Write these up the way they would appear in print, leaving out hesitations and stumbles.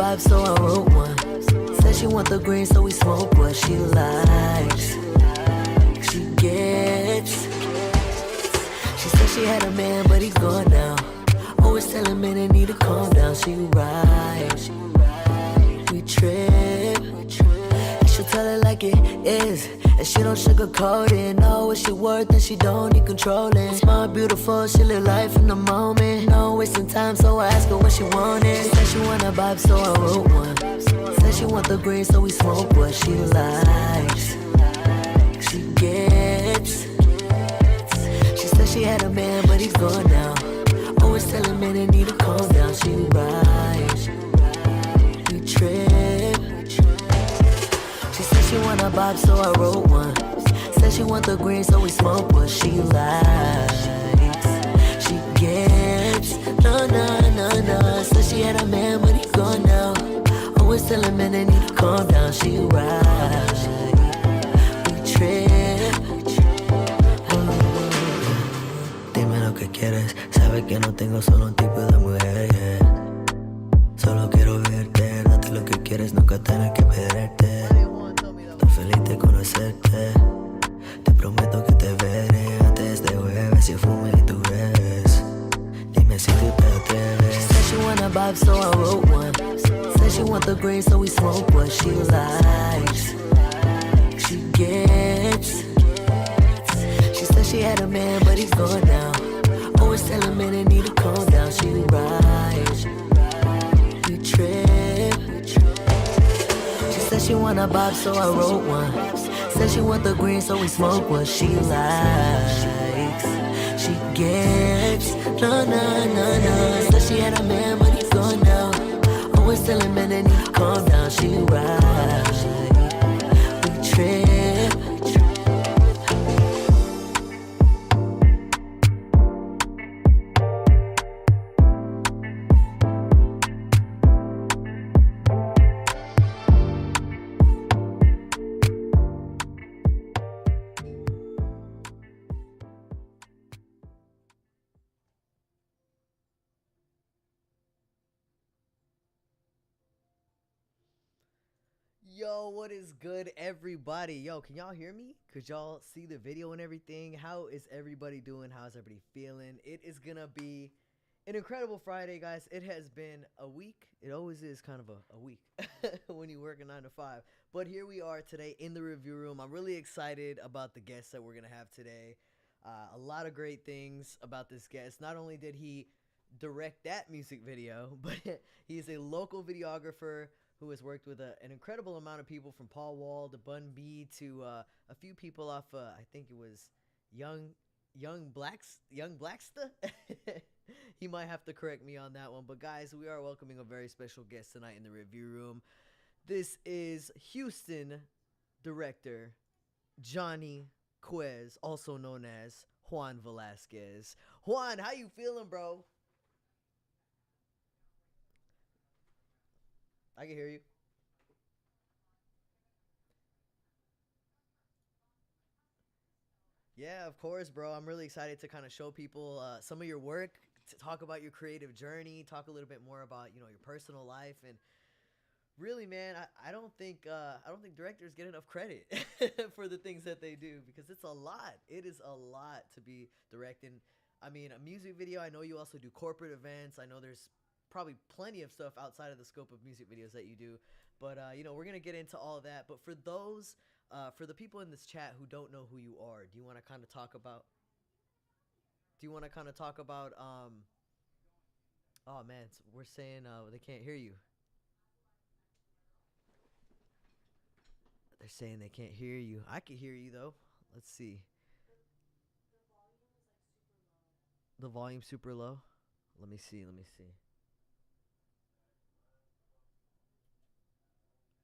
vibe, so I wrote one. Said she want the green, so we smoke what she likes. She gets. She said she had a man, but he's gone now. Always telling men they need to calm down. She right. We trip. And she'll tell it like it is. And she don't sugarcoat it. Know what she worth and she don't need controlling. Smart, beautiful, she live life in the moment. No wasting time, so I ask her what she wanted. She said she want a vibe, so I wrote one. Said she want the green, so we smoke what she likes. She gets. She said she had a man, but he's gone now. Always telling men they need to calm down. She right. We trip. She said she want a vibe, so I wrote one. Said she want the green, so we smoke what she likes. She gets. No, no, no, no. Said she had a man, but he's gone now. Always telling men they need to calm down. She right. We trip. Dime lo que quieres. Sabe que no tengo solo un tipo de mujer, yeah. Solo quiero verte, date lo que quieres, nunca tener que perderte. Estoy feliz de conocerte. Te prometo que te veré antes de jueves. Yo fume y tú bebes. Dime si tú te atreves. She said she want a vibe, so I wrote one. Said she want the green, so we smoke what she likes. She gets. She said she had a man, but he's gone now. Always telling men they need to calm down. She right. We trip. She said she want a vibe, so I wrote one. Said she want the green, so we smoke what she likes. She gets. No, no, no, no. Said she had a man, but he's gone now. Always telling men they need to calm down. She right. We trip. Yo, what is good, everybody? Yo, can y'all hear me? Could y'all see the video and everything? How is everybody doing? How's everybody feeling? It is gonna be an incredible Friday, guys. It has been a week. It always is kind of a week when you work a 9 to 5. But here we are today in the review room. I'm really excited about the guests that we're gonna have today. A lot of great things about this guest. Not only did he direct that music video, but he is a local videographer who has worked with an incredible amount of people, from Paul Wall to Bun B to a few people off, I think it was Young Blacksta. He might have to correct me on that one. But guys, we are welcoming a very special guest tonight in the review room. This is Houston director Johnny Quez, also known as Juan Velasquez. Juan, how you feeling, bro? I can hear you. Yeah, of course, bro. I'm really excited to kind of show people some of your work, to talk about your creative journey, talk a little bit more about, you know, your personal life. And really, man, I don't think directors get enough credit for the things that they do, because it's a lot. It is a lot to be directing. I mean, a music video, I know you also do corporate events. I know there's probably plenty of stuff outside of the scope of music videos that you do, but you know, we're gonna get into all of that. But for those for the people in this chat who don't know who you are, do you want to kind of talk about oh man, we're saying they can't hear you. They're saying they can't hear you. I can hear you though. Let's see. The volume super low. Let me see.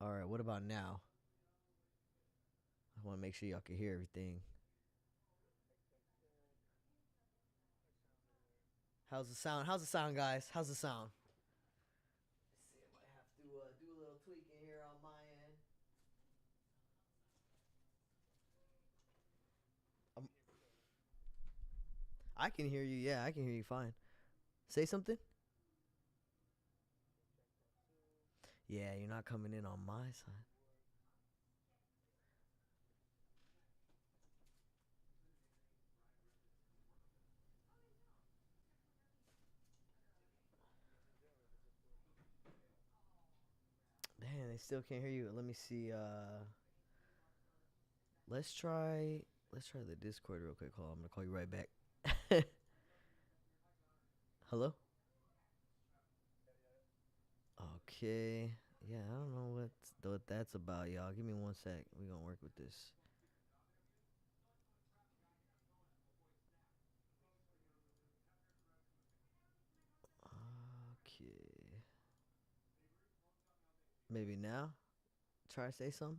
All right, what about now? I want to make sure y'all can hear everything. How's the sound? How's the sound, guys? How's the sound? Let's see. I might have to do a little tweaking here on my end. I can hear you. Yeah, I can hear you fine. Say something. Yeah, you're not coming in on my side. Damn, they still can't hear you. Let me see. Let's try. Let's try the Discord real quick. Hold on, I'm gonna call you right back. Hello. Okay. Yeah, I don't know what that's about, y'all. Give me one sec. We gonna work with this. Okay. Maybe now. Try to say something.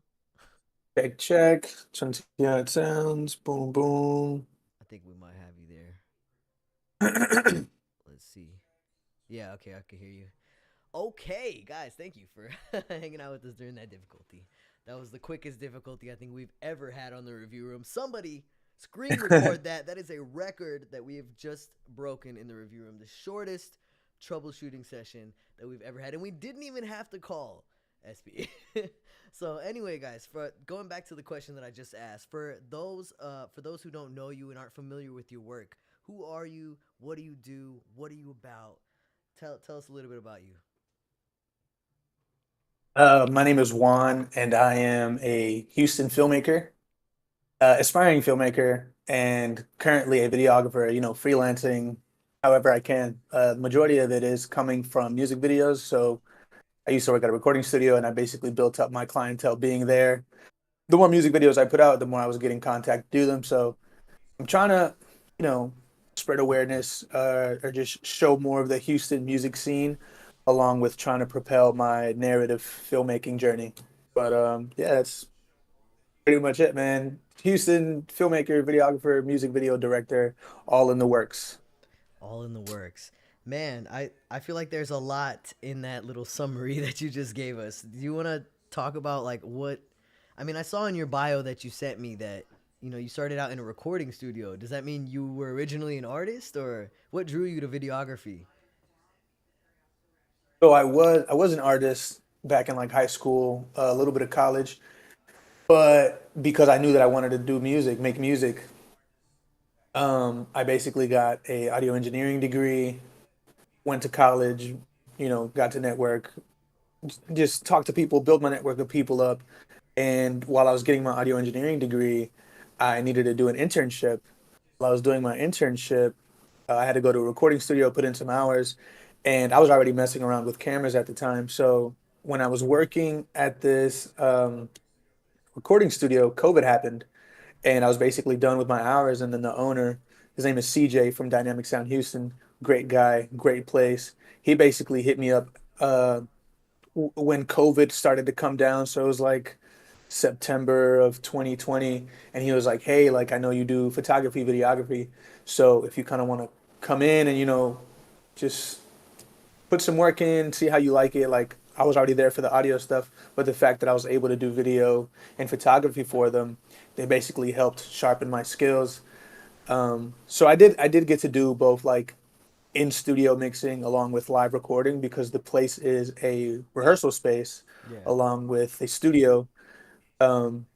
Check, check. Trying to see how it sounds. Boom, boom. I think we might have you there. Yeah, Let's see. Yeah. Okay, I can hear you. Okay, guys, thank you for hanging out with us during that difficulty. That was the quickest difficulty I think we've ever had on the review room. Somebody screen record that. That is a record that we have just broken in the review room. The shortest troubleshooting session that we've ever had. And we didn't even have to call SB. So anyway, guys, for going back to the question that I just asked, for those who don't know you and aren't familiar with your work, who are you? What do you do? What are you about? Tell us a little bit about you. my name is Juan, and I am a Houston filmmaker, aspiring filmmaker, and currently a videographer. Freelancing however I can. Majority of it is coming from music videos. So I used to work at a recording studio, and I basically built up my clientele being there. The more music videos I put out, the more I was getting contact to do them. So I'm trying to, you know, spread awareness or just show more of the Houston music scene, along with trying to propel my narrative filmmaking journey. But yeah, that's pretty much it, man. Houston filmmaker, videographer, music video director, all in the works. All in the works. Man, I feel like there's a lot in that little summary that you just gave us. Do you want to talk about like what I mean, I saw in your bio that you sent me that you started out in a recording studio. Does that mean you were originally an artist or what drew you to videography? So I was an artist back in like high school, a little bit of college, but because I knew that I wanted to do music, make music, I basically got a audio engineering degree, went to college, got to network, just talk to people, build my network of people up. And while I was getting my audio engineering degree, I needed to do an internship. While I was doing my internship, I had to go to a recording studio, put in some hours, and I was already messing around with cameras at the time. So when I was working at this recording studio, COVID happened, and I was basically done with my hours. And then the owner, his name is CJ from Dynamic Sound Houston, great guy, great place. He basically hit me up when COVID started to come down. So it was like September of 2020, and he was like, "Hey, like I know you do photography, videography, so if you kind of want to come in and just put some work in, see how you like it." Like I was already there for the audio stuff, but the fact that I was able to do video and photography for them, they basically helped sharpen my skills. So I did get to do both like in studio mixing along with live recording because the place is a rehearsal space Yeah. along with a studio. Um,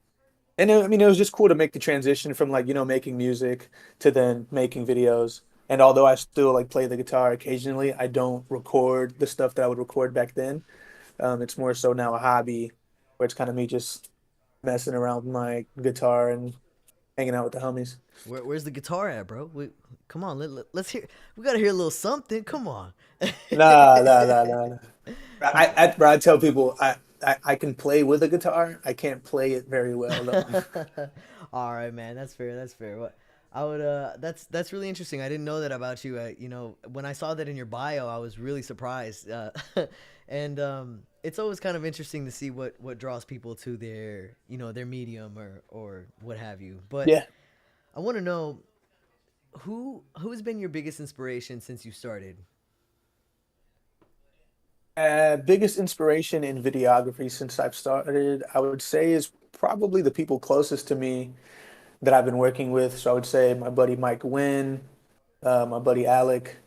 and I mean, it was just cool to make the transition from like, making music to then making videos. And although I still like play the guitar occasionally, I don't record the stuff that I would record back then. It's more so now a hobby where it's kind of me just messing around with my guitar and hanging out with the homies. Where's the guitar at, bro? Come on, let's hear. We gotta hear a little something. Come on. Nah, nah, nah, nah, nah. Bro, I tell people I can play with a guitar. I can't play it very well though. All right, man. That's fair. That's fair. What I would that's really interesting. I didn't know that about you. When I saw that in your bio, I was really surprised. And it's always kind of interesting to see what draws people to their medium or what have you. But Yeah. I want to know who's been your biggest inspiration since you started. Biggest inspiration in videography since I've started, I would say, is probably the people closest to me that I've been working with. So I would say my buddy Mike Wynn, my buddy Alec.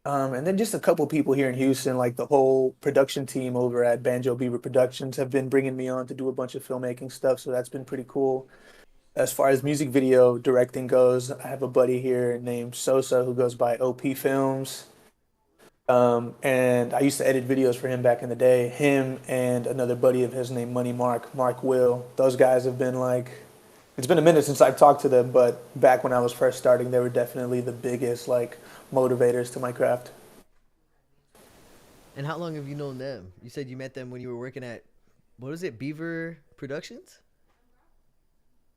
And then just a couple people here in Houston, like the whole production team over at Banjo Beaver Productions have been bringing me on to do a bunch of filmmaking stuff. So that's been pretty cool. As far as music video directing goes, I have a buddy here named Sosa who goes by OP Films. And I used to edit videos for him back in the day. Him and another buddy of his named Mark Will. Those guys have been like, it's been a minute since I've talked to them, but back when I was first starting, they were definitely the biggest like motivators to my craft. And how long have you known them? You said you met them when you were working at, what was it, Beaver Productions?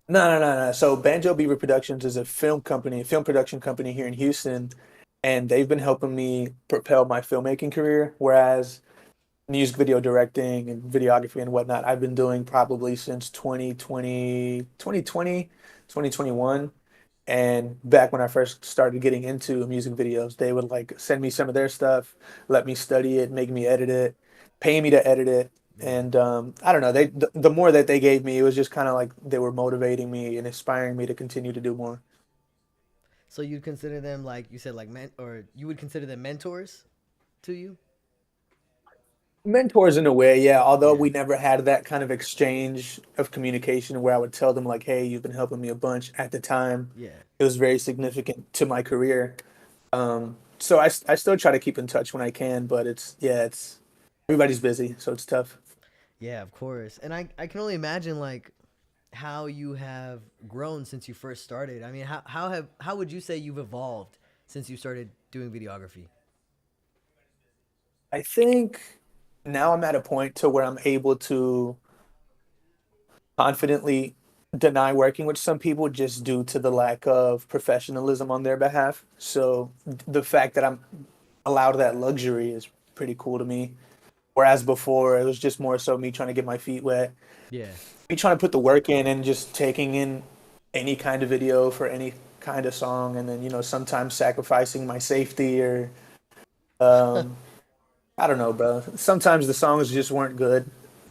No. So Banjo Beaver Productions is a film company, a film production company here in Houston, and they've been helping me propel my filmmaking career. Whereas music video directing and videography and whatnot, I've been doing probably since 2021. And back when I first started getting into music videos, they would like send me some of their stuff, let me study it, make me edit it, pay me to edit it. Yeah. And I don't know, the more that they gave me, it was just kind of like they were motivating me and inspiring me to continue to do more. So you'd consider them like you said, like or you would consider them mentors to you? Mentors in a way, yeah. Although Yeah. we never had that kind of exchange of communication where I would tell them like, "Hey, you've been helping me a bunch." At the time, Yeah. it was very significant to my career. So I still try to keep in touch when I can, but it's everybody's busy, so it's tough. Yeah, of course. And I can only imagine like how you have grown since you first started. I mean, how would you say you've evolved since you started doing videography? I think now I'm at a point to where I'm able to confidently deny working with some people just due to the lack of professionalism on their behalf. So the fact that I'm allowed that luxury is pretty cool to me. Whereas before, it was just more so me trying to get my feet wet, Yeah. me trying to put the work in and just taking in any kind of video for any kind of song, and then sometimes sacrificing my safety or um, I don't know, bro. Sometimes the songs just weren't good,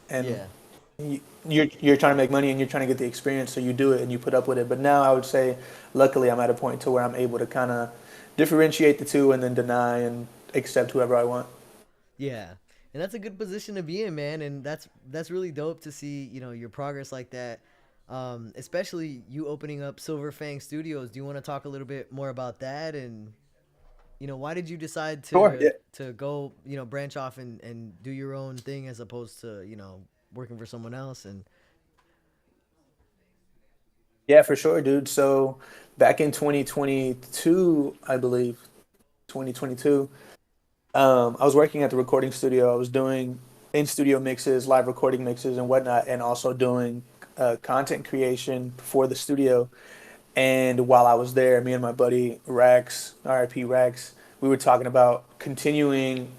and Yeah. you're trying to make money and you're trying to get the experience, so you do it and you put up with it. But now I would say, luckily, I'm at a point to where I'm able to kind of differentiate the two and then deny and accept whoever I want. Yeah. And that's a good position to be in, man. And that's really dope to see, your progress like that. Especially you opening up Silver Fang Studios. Do you want to talk a little bit more about that? And, why did you decide Sure. Yeah. to go, branch off and do your own thing as opposed to, working for someone else? And Yeah, for sure, dude. So back in 2022, I believe, 2022, I was working at the recording studio. I was doing in studio mixes, live recording mixes, and whatnot, and also doing content creation for the studio. And while I was there, me and my buddy Rex, RIP Rex, we were talking about continuing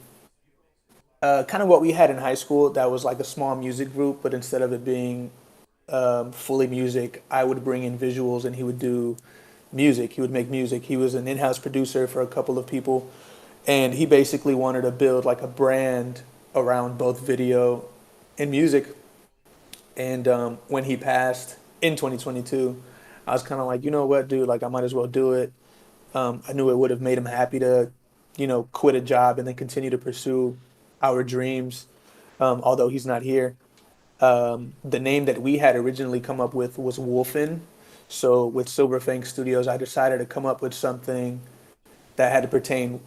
kind of what we had in high school. That was like a small music group, but instead of it being fully music, I would bring in visuals and he would do music. He would make music. He was an in-house producer for a couple of people, and he basically wanted to build like a brand around both video and music. And when he passed in 2022, I was kind of like, you know what, dude, like I might as well do it. I knew it would have made him happy to, quit a job and then continue to pursue our dreams. Although he's not here, the name that we had originally come up with was Wolfen. So with Silver Fang Studios, I decided to come up with something that had to pertain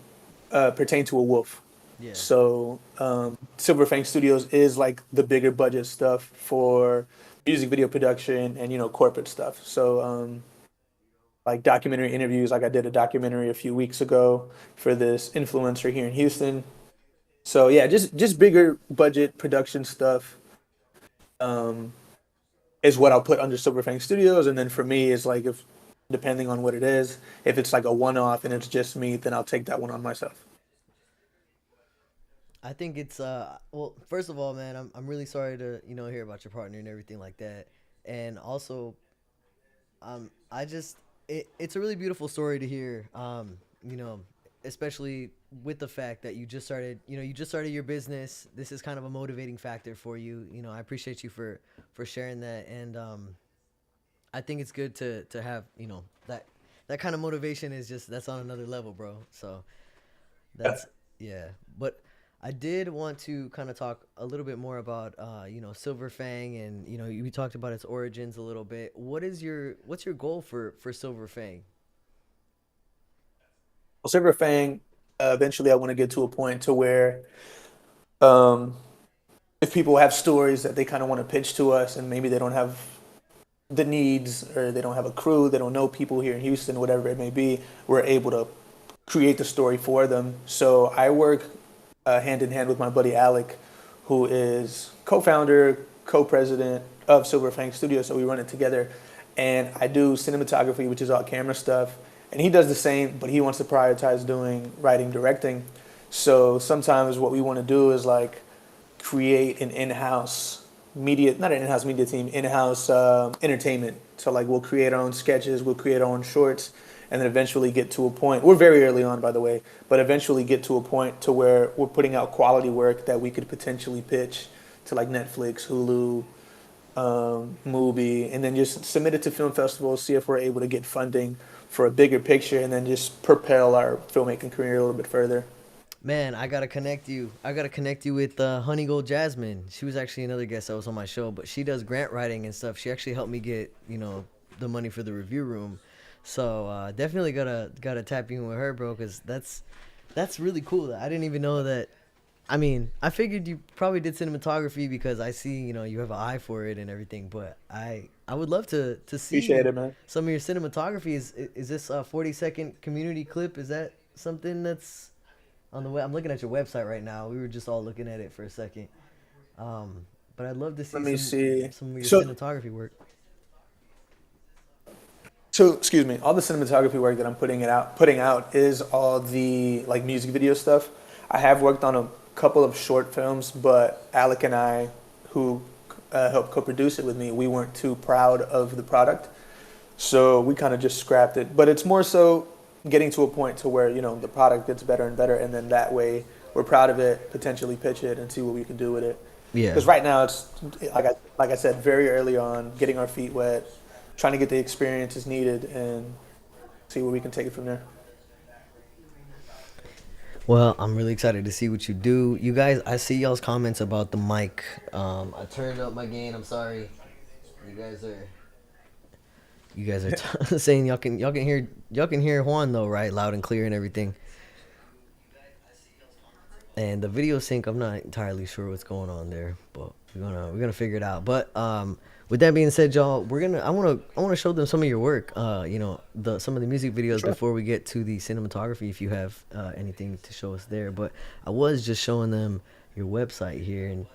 to a wolf. yeah. So Silver Fang Studios is like the bigger budget stuff for music video production and corporate stuff. So like documentary interviews, like I did a documentary a few weeks ago for this influencer here in Houston. So yeah, just bigger budget production stuff um, is what I'll put under Silver Fang Studios. And then for me, it's like if depending on what it is, if it's like a one off and it's just me, then I'll take that one on myself. I think it's well, first of all, man, I'm really sorry to, hear about your partner and everything like that. And also, I just it's a really beautiful story to hear. You know, especially with the fact that you just started your business. This is kind of a motivating factor for you. I appreciate you for sharing that. And I think it's good to have, that kind of motivation is just that's on another level, bro. So That's yeah. But I did want to kind of talk a little bit more about Silver Fang, and we talked about its origins a little bit. What's your goal for Silver Fang? Well, Silver Fang, eventually I want to get to a point to where um, if people have stories that they kind of want to pitch to us and maybe they don't have the needs or they don't have a crew, they don't know people here in Houston, whatever it may be, we're able to create the story for them. So I work hand in hand with my buddy Alec, who is co-founder, co-president of Silver Fang Studios. So we run it together, and I do cinematography, which is all camera stuff, and he does the same, but he wants to prioritize doing writing, directing. So sometimes what we want to do is like create an in-house media, not an in-house media team, in-house entertainment. So like we'll create our own sketches, we'll create our own shorts, and then eventually get to a point. We're very early on, by the way, but eventually get to a point to where we're putting out quality work that we could potentially pitch to like Netflix, Hulu, Mubi, and then just submit it to film festivals, see if we're able to get funding for a bigger picture, and then just propel our filmmaking career a little bit further. Man, I gotta connect you. I gotta connect you with Honey Gold Jasmine. She was actually another guest that was on my show, but she does grant writing and stuff. She actually helped me get the money for the review room. So definitely gotta tap you in with her, bro, because that's really cool. I didn't even know that. I mean, I figured you probably did cinematography because I see you have an eye for it and everything. But I would love to Appreciate see it, man. some of your cinematography. Is this a 40-second community clip? Is that something that's on the way? I'm looking at your website right now. We were just all looking at it for a second. But I'd love to Let see me see. some of your So, cinematography work. so excuse me. All the cinematography work that I'm putting out is all the like music video stuff. I have worked on a couple of short films, but Alec and I, who helped co-produce it with me, we weren't too proud of the product, so we kind of just scrapped it. But it's more so getting to a point to where the product gets better and better, and then that way we're proud of it, potentially pitch it and see what we can do with it. Yeah. Because right now it's like I said very early on, getting our feet wet, trying to get the experiences needed, and see where we can take it from there. Well, I'm really excited to see what you do. You guys, I see y'all's comments about the mic. I turned up my gain. I'm sorry. You guys are saying y'all can hear Juan though, right? Loud and clear and everything. And the video sync, I'm not entirely sure what's going on there, but we're gonna figure it out. But with that being said, y'all, I wanna show them some of your work. The some of the music videos Sure. before we get to the cinematography, if you have anything to show us there. But I was just showing them your website here, and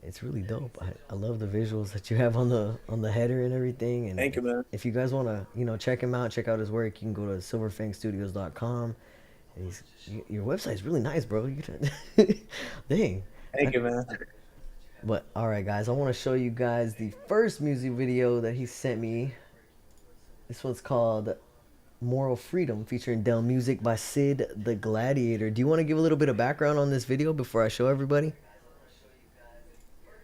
it's really dope. I love the visuals that you have on the header and everything. And Thank you, man. if you guys wanna check him out, check out his work, you can go to silverfangstudios.com. And your website's really nice, bro. Dang. Thank you, man. But all right, guys, I want to show you guys the first music video that he sent me. This one's called Moral Freedom, featuring Dell Music by Sid the Gladiator. Do you want to give a little bit of background on this video before I show everybody?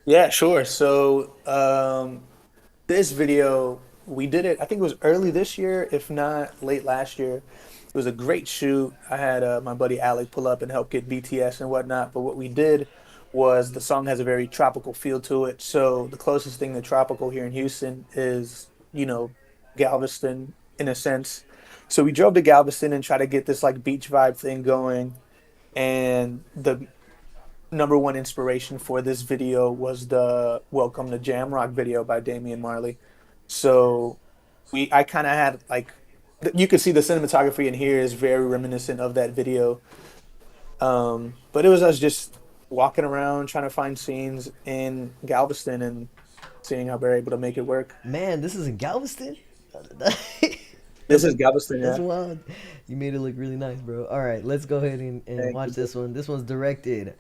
Yeah, sure. So this video, we did it. I think it was early this year, if not late last year. It was a great shoot. I had my buddy Alec pull up and help get BTS and whatnot. But what we did was the song has a very tropical feel to it. So the closest thing to tropical here in Houston is, Galveston in a sense. So we drove to Galveston and tried to get this like beach vibe thing going. And the number one inspiration for this video was the Welcome to Jamrock video by Damian Marley. So I kind of had like you could see the cinematography in here is very reminiscent of that video. But it was us just walking around trying to find scenes in Galveston and seeing how we're able to make it work. Man, this is in Galveston? This That's is Galveston, that's yeah. wild. You made it look really nice, bro. All right, let's go ahead and Thank watch you. this one. This one's directed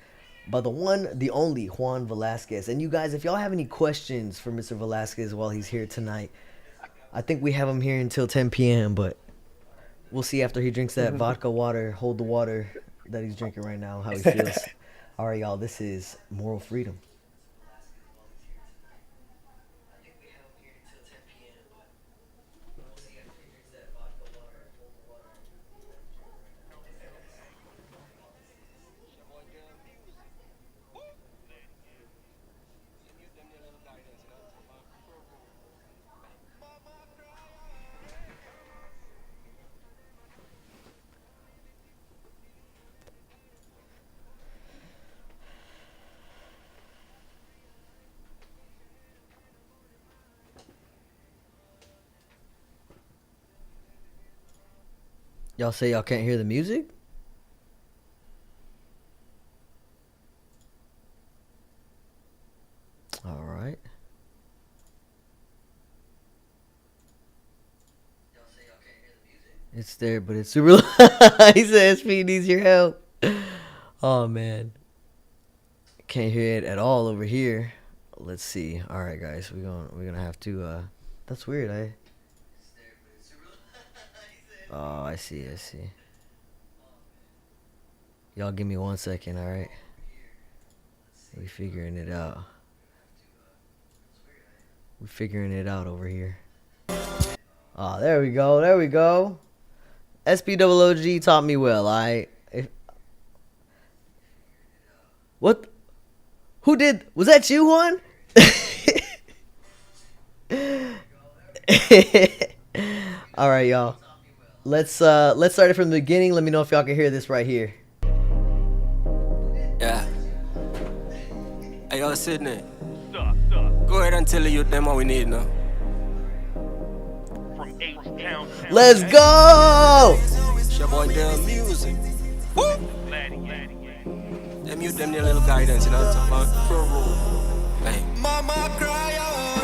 by the one, the only Juan Velasquez. And you guys, if y'all have any questions for Mr. Velasquez while he's here tonight, I think we have him here until 10 p.m., but we'll see after he drinks that vodka water, hold the water that he's drinking right now, how he feels. All right, y'all, this is Moral Freedom. Y'all say y'all can't hear the music? All right. It's there, but it's super loud. He said SP needs your help. Oh, man. Can't hear it at all over here. Let's see. All right, guys. We're gonna have to... That's weird, Oh, I see. Y'all give me 1 second, all right? We figuring it out. We're figuring it out over here. Oh, there we go. SPOOG taught me well, alright? What? Who did? Was that you, Juan? Alright, y'all. Let's start it from the beginning. Let me know if y'all can hear this right here. Yeah. Hey, yo, Sydney. Go ahead and tell the youth them what we need now. Let's go! It's your boy Dale Music. Woo! Them youth them need a little guidance, you know what I'm talking about? Hey. Mama cry out,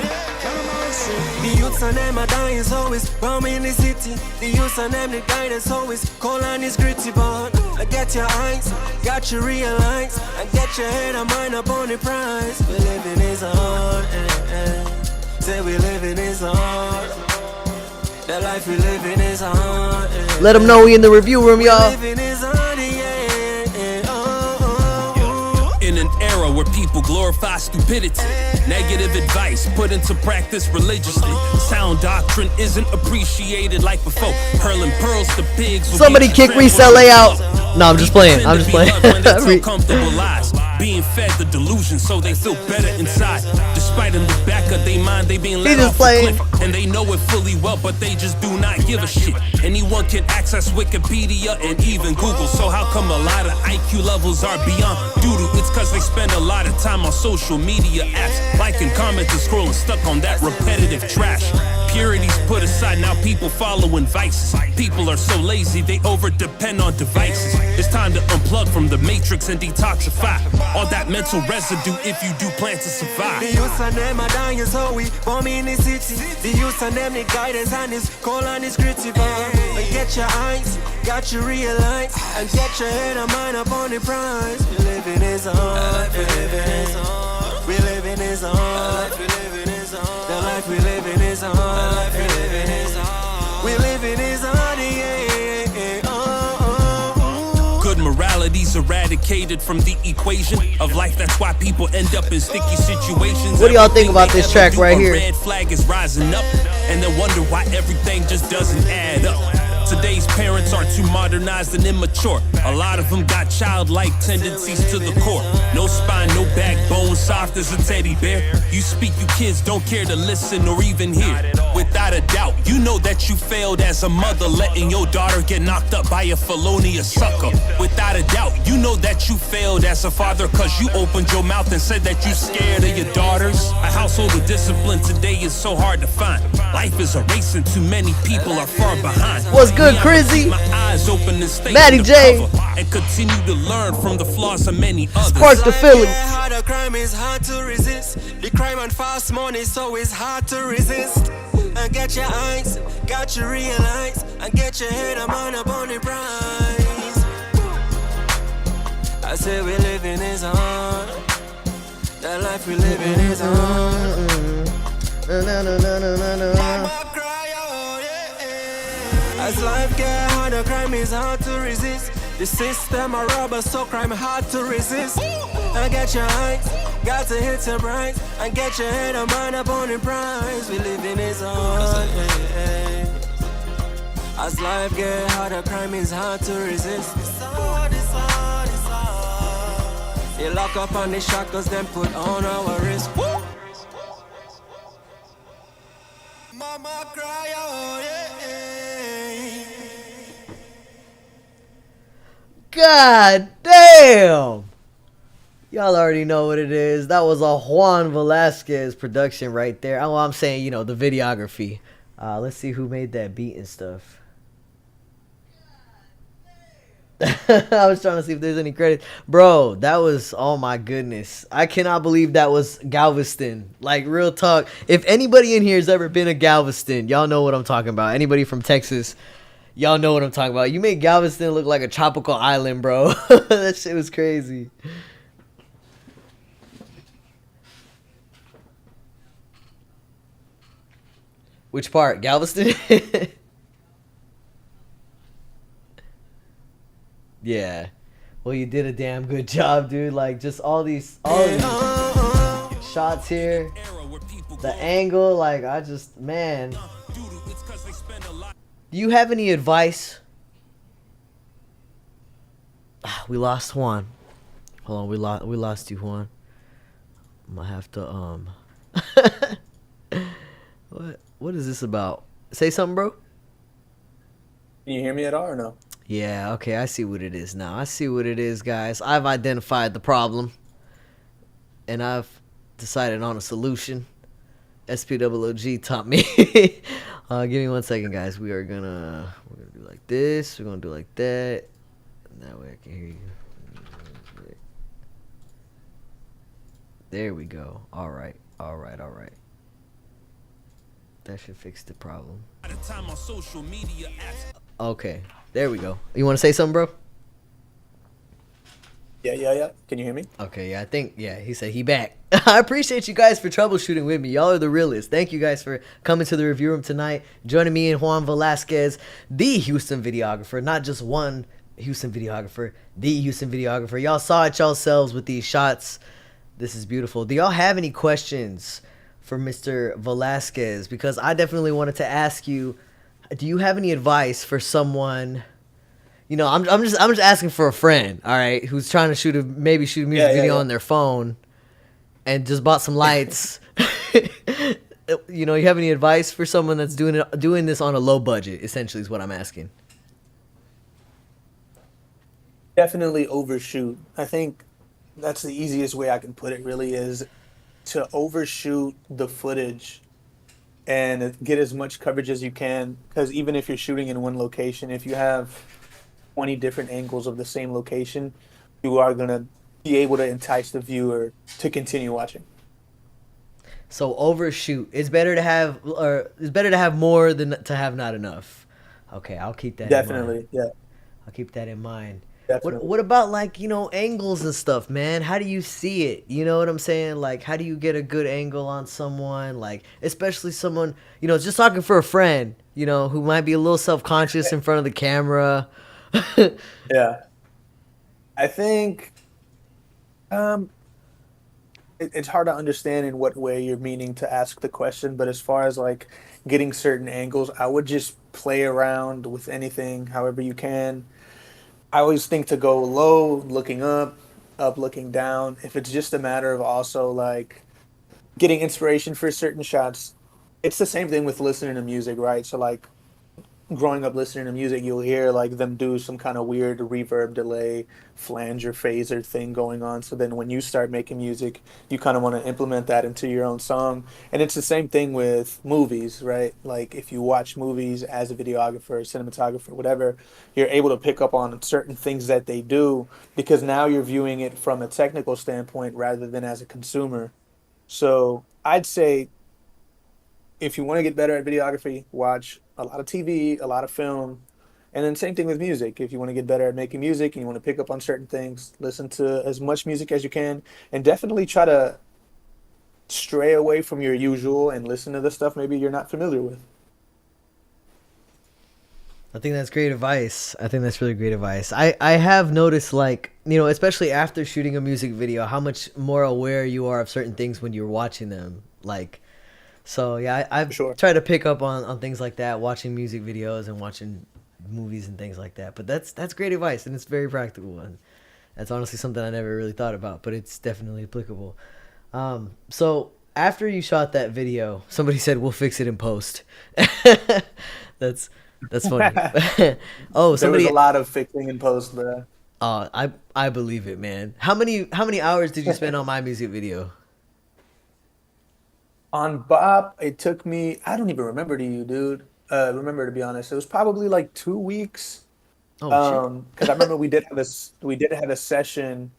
the youths and them are dying, so it's bomb in the city. The youths and them need guidance, so it's cold and it's gritty, but I get your eyes, got you realize, I get your head and mind up on the prize. We living is hard, Say we living is hard. The life we living is hard. Let them know we in the review room, y'all. Living is hard, In an era where people glorify stupidity, negative advice put into practice religiously, sound doctrine isn't appreciated like before. Hurling pearls to pigs. Somebody kick resell layout. No, I'm just playing. When they tell comfortable lies, being fed the delusion so they feel better inside. Despite in the back of their mind, they being let off the cliff, and they know it fully well, but they just do not give a shit. Anyone can access Wikipedia and even Google. So how come a lot of IQ levels are beyond doodle? It's cause they spend a lot of time on social media apps, liking, commenting, scrolling, stuck on that repetitive trash. Purity's put aside, now people following vices. People are so lazy, they over depend on devices. It's time to unplug from the matrix and detoxify all that mental residue if you do plan to survive. The youths and them are dying, so we bomb in the city. The youths and them need guidance, and it's cold and it's gritty, but get your eyes, got you realize, and get your head and mind up on the prize. We living is hard, we living is hard. We living is hard, we living is hard. The life we living is hard, we living is hard. We living is hard, Good morality's eradicated from the equation of life. That's why people end up in sticky situations. What do y'all think about this track right here? Red flag is rising up, and then wonder why everything just doesn't add up. Today's parents are too modernized and immature. A lot of them got childlike tendencies to the core. No spine, no backbone, soft as a teddy bear. You speak, you kids don't care to listen or even hear. Without a doubt, you know that you failed as a mother, letting your daughter get knocked up by a felonious sucker. Without a doubt, you know that you failed as a father, cause you opened your mouth and said that you scared of your daughters. A household of discipline today is so hard to find. Life is a race and too many people are far behind. What's good, Crizzy? My eyes open and stay Matty J. and continue to learn from the flaws of many others. Spark the feelings. The crime is hard to resist. The crime and fast money, so it's hard to resist. And get your eyes, got you realize, and get your head and mind up on the prize. I say we living is hard. The life we living is hard. Mama cry, oh yeah. As life get harder, crime is hard to resist. The system a rubber, so crime hard to resist. And get your eyes, got to hit some bright, and get your head and mind up on the prize. We living is hard. As life get harder, crime is hard to resist. It's hard, it's hard, it's hard. You lock up on the shackles, then put on our wrist. Mama cry, oh yeah. God damn! Y'all already know what it is. That was a Juan Velasquez production right there. Oh, I'm saying, you know, the videography. Let's see who made that beat and stuff. I was trying to see if there's any credit. Bro, that was, oh my goodness. I cannot believe that was Galveston. Like, real talk. If anybody in here has ever been to Galveston, y'all know what I'm talking about. Anybody from Texas, y'all know what I'm talking about. You made Galveston look like a tropical island, bro. That shit was crazy. Which part? Galveston? Yeah. Well, you did a damn good job, dude. Like, just all these shots here, the angle, like, man. Do you have any advice? We lost Juan. Hold on, we lost you, Juan. I'm gonna have to what is this about? Say something, bro. Can you hear me at all or no? Yeah, okay, I see what it is now. I see what it is, guys. I've identified the problem, and I've decided on a solution. SPWG taught me. Give me 1 second, guys. We're gonna do like this. We're gonna do like that. And that way I can hear you. There we go. All right. That should fix the problem. Okay, there we go. You want to say something, bro? Yeah. Can you hear me? Okay, yeah, I think, yeah, he said he back. I appreciate you guys for troubleshooting with me. Y'all are the realists. Thank you guys for coming to the review room tonight, joining me and Juan Velasquez, the Houston videographer, not just one Houston videographer, the Houston videographer. Y'all saw it yourselves with these shots. This is beautiful. Do y'all have any questions for Mr. Velasquez? Because I definitely wanted to ask you, do you have any advice for someone? You know, I'm just asking for a friend, all right, who's trying to shoot a music video on their phone, and just bought some lights. You know, you have any advice for someone that's doing this on a low budget? Essentially, is what I'm asking. Definitely overshoot. I think that's the easiest way I can put it. Really, is to overshoot the footage and get as much coverage as you can. Because even if you're shooting in one location, if you have 20 different angles of the same location, you are going to be able to entice the viewer to continue watching. So overshoot. It's better to have more than to have not enough. Okay, I'll keep that in mind. Definitely, yeah. I'll keep that in mind. Definitely. What about, like, you know, angles and stuff, man? How do you see it? You know what I'm saying? Like, how do you get a good angle on someone? Like, especially someone, you know, just talking for a friend, you know, who might be a little self-conscious in front of the camera. Yeah. I think it's hard to understand in what way you're meaning to ask the question, but as far as like getting certain angles, I would just play around with anything however you can. I always think to go low, looking up, looking down. If it's just a matter of also like getting inspiration for certain shots, it's the same thing with listening to music, right? So like growing up listening to music, you'll hear like them do some kind of weird reverb delay, flanger, phaser thing going on. So then when you start making music, you kind of want to implement that into your own song. And it's the same thing with movies, right? Like if you watch movies as a videographer, cinematographer, whatever, you're able to pick up on certain things that they do because now you're viewing it from a technical standpoint rather than as a consumer. So I'd say if you want to get better at videography, watch a lot of TV, a lot of film, and then same thing with music. If you want to get better at making music and you want to pick up on certain things, listen to as much music as you can, and definitely try to stray away from your usual and listen to the stuff maybe you're not familiar with. I think that's great advice. I think that's really great advice. I have noticed, like, you know, especially after shooting a music video, how much more aware you are of certain things when you're watching them. Like, so yeah, I've tried to pick up on things like that, watching music videos and watching movies and things like that. But that's great advice, and it's very practical, and that's honestly something I never really thought about, but it's definitely applicable. So after you shot that video, somebody said we'll fix it in post. That's funny. Oh, somebody. There was a lot of fixing in post, bro. I believe it, man. How many hours did you spend on my music video? On Bop, it took me, I don't even remember to be honest. It was probably like 2 weeks. Oh Because I remember we did have a session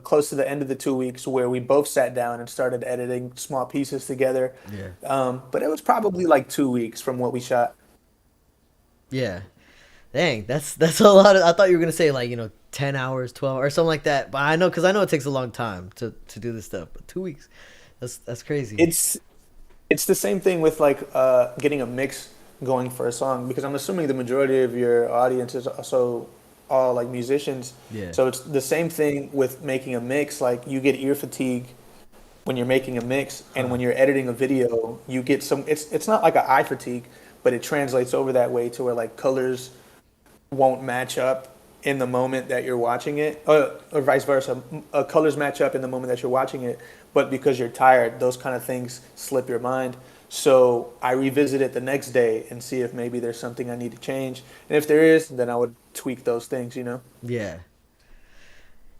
close to the end of the 2 weeks where we both sat down and started editing small pieces together. shit. Yeah. But it was probably like 2 weeks from what we shot. Yeah. Dang, that's a lot of. I thought you were gonna say like 10 hours, 12 or something like that. But I know because I know it takes a long time to do this stuff. But 2 weeks, that's crazy. It's the same thing with like getting a mix going for a song because I'm assuming the majority of your audience is also all like musicians. Yeah. So it's the same thing with making a mix. Like you get ear fatigue when you're making a mix, and when you're editing a video, you get some. It's not like an eye fatigue, but it translates over that way to where like colors won't match up in the moment that you're watching it, or vice versa. Colors match up in the moment that you're watching it, but because you're tired, those kind of things slip your mind. So I revisit it the next day and see if maybe there's something I need to change. And if there is, then I would tweak those things, Yeah.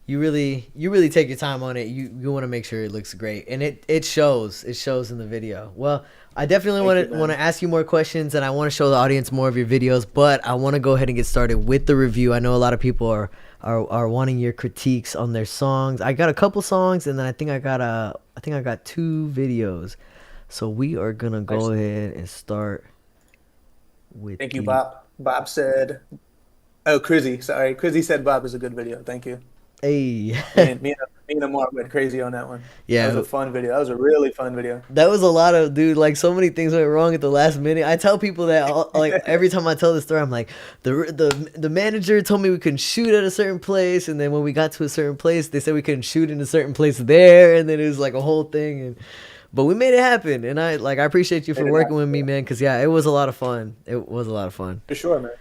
You really take your time on it. You want to make sure it looks great, and it shows. It shows in the video. Well, I definitely want to ask you more questions, and I want to show the audience more of your videos. But I want to go ahead and get started with the review. I know a lot of people are wanting your critiques on their songs. I got a couple songs, and then I think I got 2 videos. So we are gonna go ahead and start with. Thank you, Bob. Bob said, "Oh, Crizzy, sorry, Crizzy said Bob is a good video. Thank you." Hey. Me and Amar went crazy on that one. Yeah, that was a fun video. That was a really fun video. That was a lot of, dude, like so many things went wrong at the last minute. I tell people that like every time I tell this story, I'm like, the manager told me we couldn't shoot at a certain place, and then when we got to a certain place, they said we couldn't shoot in a certain place there, and then it was like a whole thing. But we made it happen, and I appreciate you for working with me, man, because yeah, it was a lot of fun. It was a lot of fun. For sure, man.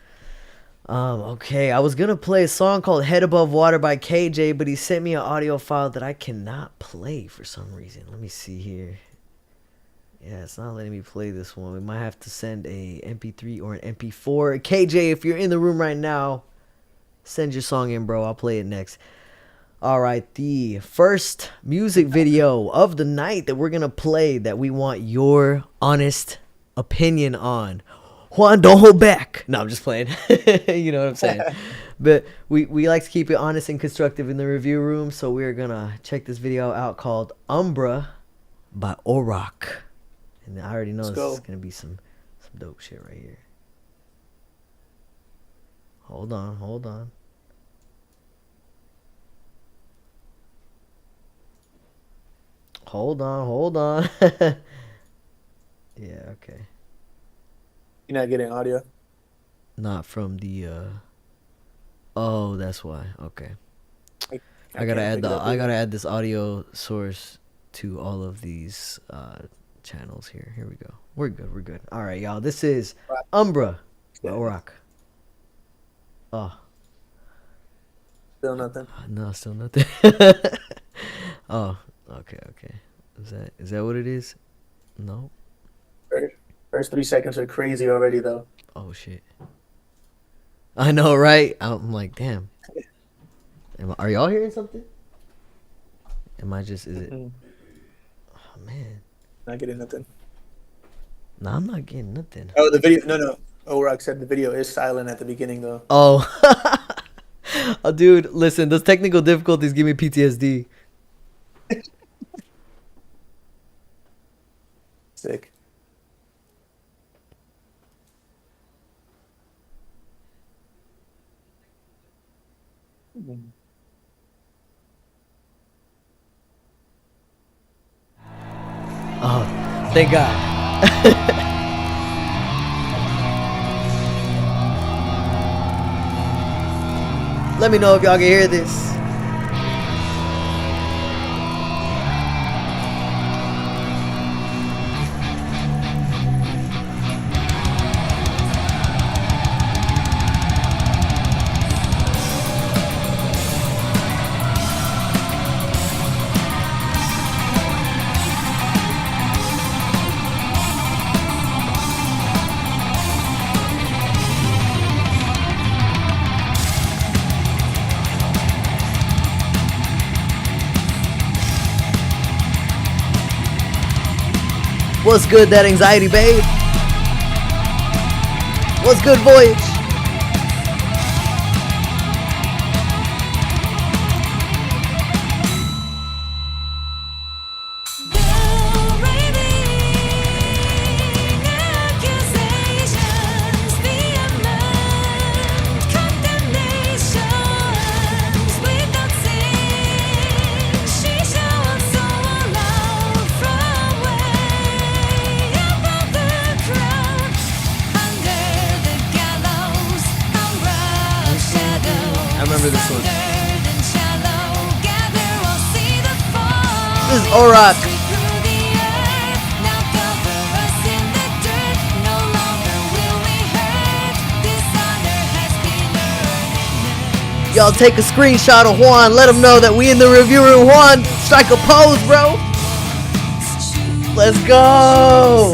Okay, I was gonna play a song called Head Above Water by KJ, but he sent me an audio file that I cannot play for some reason. Let me see here. Yeah, it's not letting me play this one. We might have to send a MP3 or an MP4. KJ, if you're in the room right now, send your song in, bro. I'll play it next. All right, the first music video of the night that we're gonna play that we want your honest opinion on. Juan, don't hold back. No, I'm just playing. You know what I'm saying? But we like to keep it honest and constructive in the review room, so we're going to check this video out called Umbra by Orak. And I already know this is going to be some dope shit right here. Hold on. Hold on. Yeah, okay. You're not getting audio? Not from the oh, that's why. Okay. I gotta add this audio source to all of these channels here. Here we go. We're good. All right, y'all. This is Umbra by Orak. Oh. Still nothing. No, still nothing. Oh, okay. Is that what it is? No. First 3 seconds are crazy already, though. Oh shit! I know, right? I'm like, damn. Are y'all hearing something? Am I just? Is it? Oh man. Not getting nothing. No, I'm not getting nothing. Oh, the video. No. Orak said the video is silent at the beginning, though. Oh. Oh, dude, listen. Those technical difficulties give me PTSD. Sick. Oh, thank God. Let me know if y'all can hear this. What's good, that anxiety, babe? What's good, Voyage? is Orak. Y'all take a screenshot of Juan. Let him know that we in the review room. Juan, strike a pose, bro. Let's go.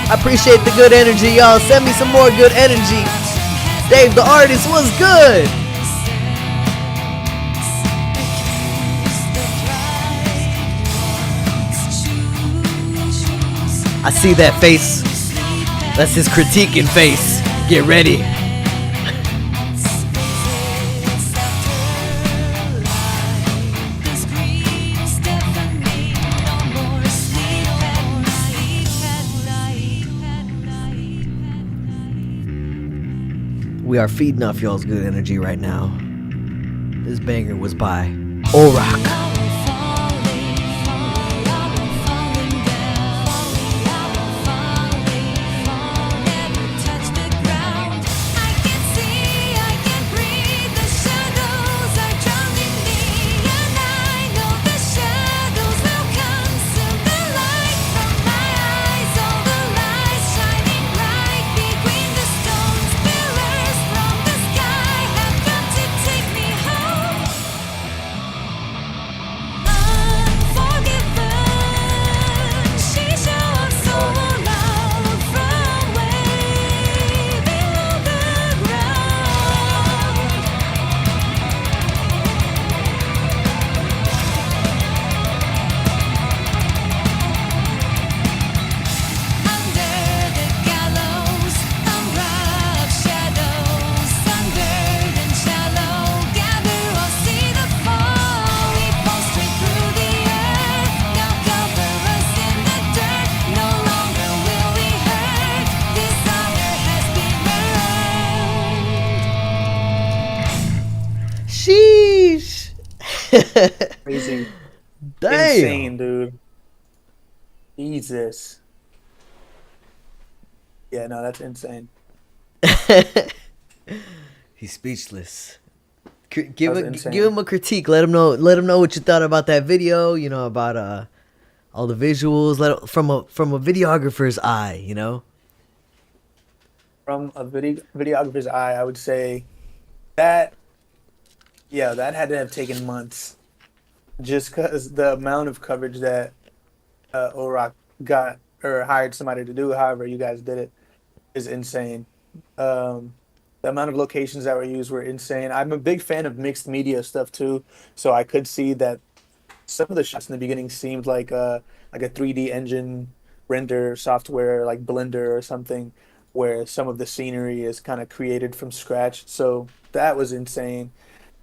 I appreciate the good energy, y'all. Send me some more good energy. Dave, the artist, was good. I see that face. That's his critiquing face. Get ready. We are feeding off y'all's good energy right now. This banger was by Orak. Sheesh. Crazy. Damn. Insane, dude. Jesus. Yeah, no, that's insane. He's speechless. Give him a critique. Let him know what you thought about that video. You know, about all the visuals. From a videographer's eye. You know. From a videographer's eye, I would say that. Yeah, that had to have taken months, just because the amount of coverage that Orak got or hired somebody to do, however you guys did it, is insane. The amount of locations that were used were insane. I'm a big fan of mixed media stuff too, so I could see that some of the shots in the beginning seemed like a 3D engine render software, like Blender or something, where some of the scenery is kind of created from scratch. So that was insane.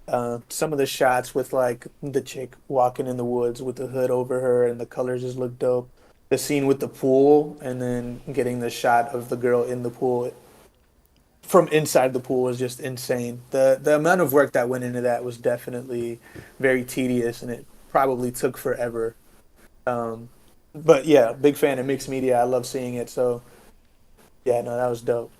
Some of the shots with like the chick walking in the woods with the hood over her and the colors just look dope. The scene with the pool and then getting the shot of the girl in the pool from inside the pool was just insane. The amount of work that went into that was definitely very tedious and it probably took forever. But yeah, big fan of mixed media. I love seeing it. So yeah, no, that was dope.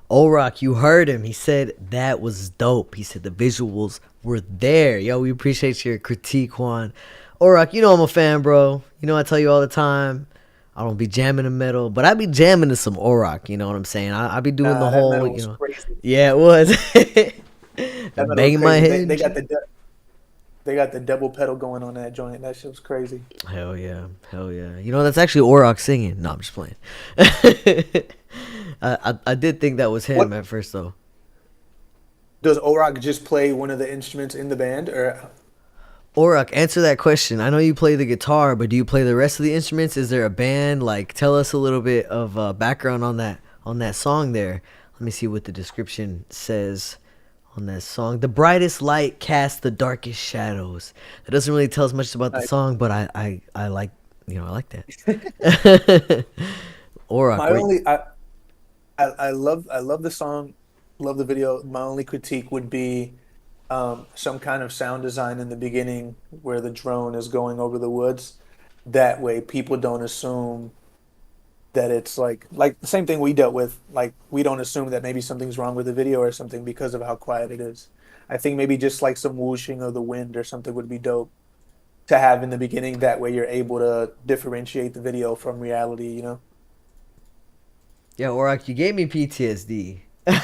Orak, you heard him. He said that was dope. He said the visuals were there. Yo, we appreciate your critique, Juan. Orak, you know I'm a fan, bro. You know I tell you all the time, I don't be jamming the metal, but I be jamming to some Orak. You know what I'm saying? I be doing the whole, you know. Crazy. Yeah, it was. Banging my head. They got the double pedal going on that joint. That shit was crazy. Hell yeah. You know, that's actually Orak singing. No, I'm just playing. I did think that was him at first, though. does Orok just play one of the instruments in the band, or? Orok, answer that question. I know you play the guitar, but do you play the rest of the instruments? Is there a band? Like, tell us a little bit of background on that song there. Let me see what the description says on that song. The brightest light casts the darkest shadows. That doesn't really tell us much about the song, but I like, I like that. Orok, My only I love the song, love the video. My only critique would be some kind of sound design in the beginning where the drone is going over the woods. That way, people don't assume that it's like the same thing we dealt with. Like, we don't assume that maybe something's wrong with the video or something because of how quiet it is. I think maybe just like some whooshing of the wind or something would be dope to have in the beginning. That way, you're able to differentiate the video from reality, you know? Yeah, Orok, you gave me PTSD. I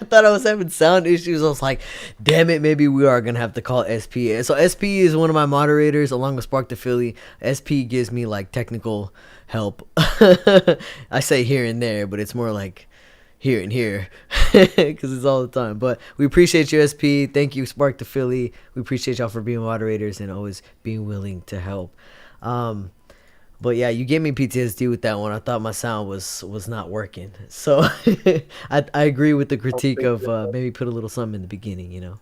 thought I was having sound issues. I was like, damn it, maybe we are going to have to call SP. So SP is one of my moderators along with Spark the Philly. SP gives me like technical help. I say here and there, but it's more like here and here because it's all the time. But we appreciate you, SP. Thank you, Spark the Philly. We appreciate y'all for being moderators and always being willing to help. But yeah, you gave me PTSD with that one. I thought my sound was not working. So I agree with the critique of maybe put a little something in the beginning,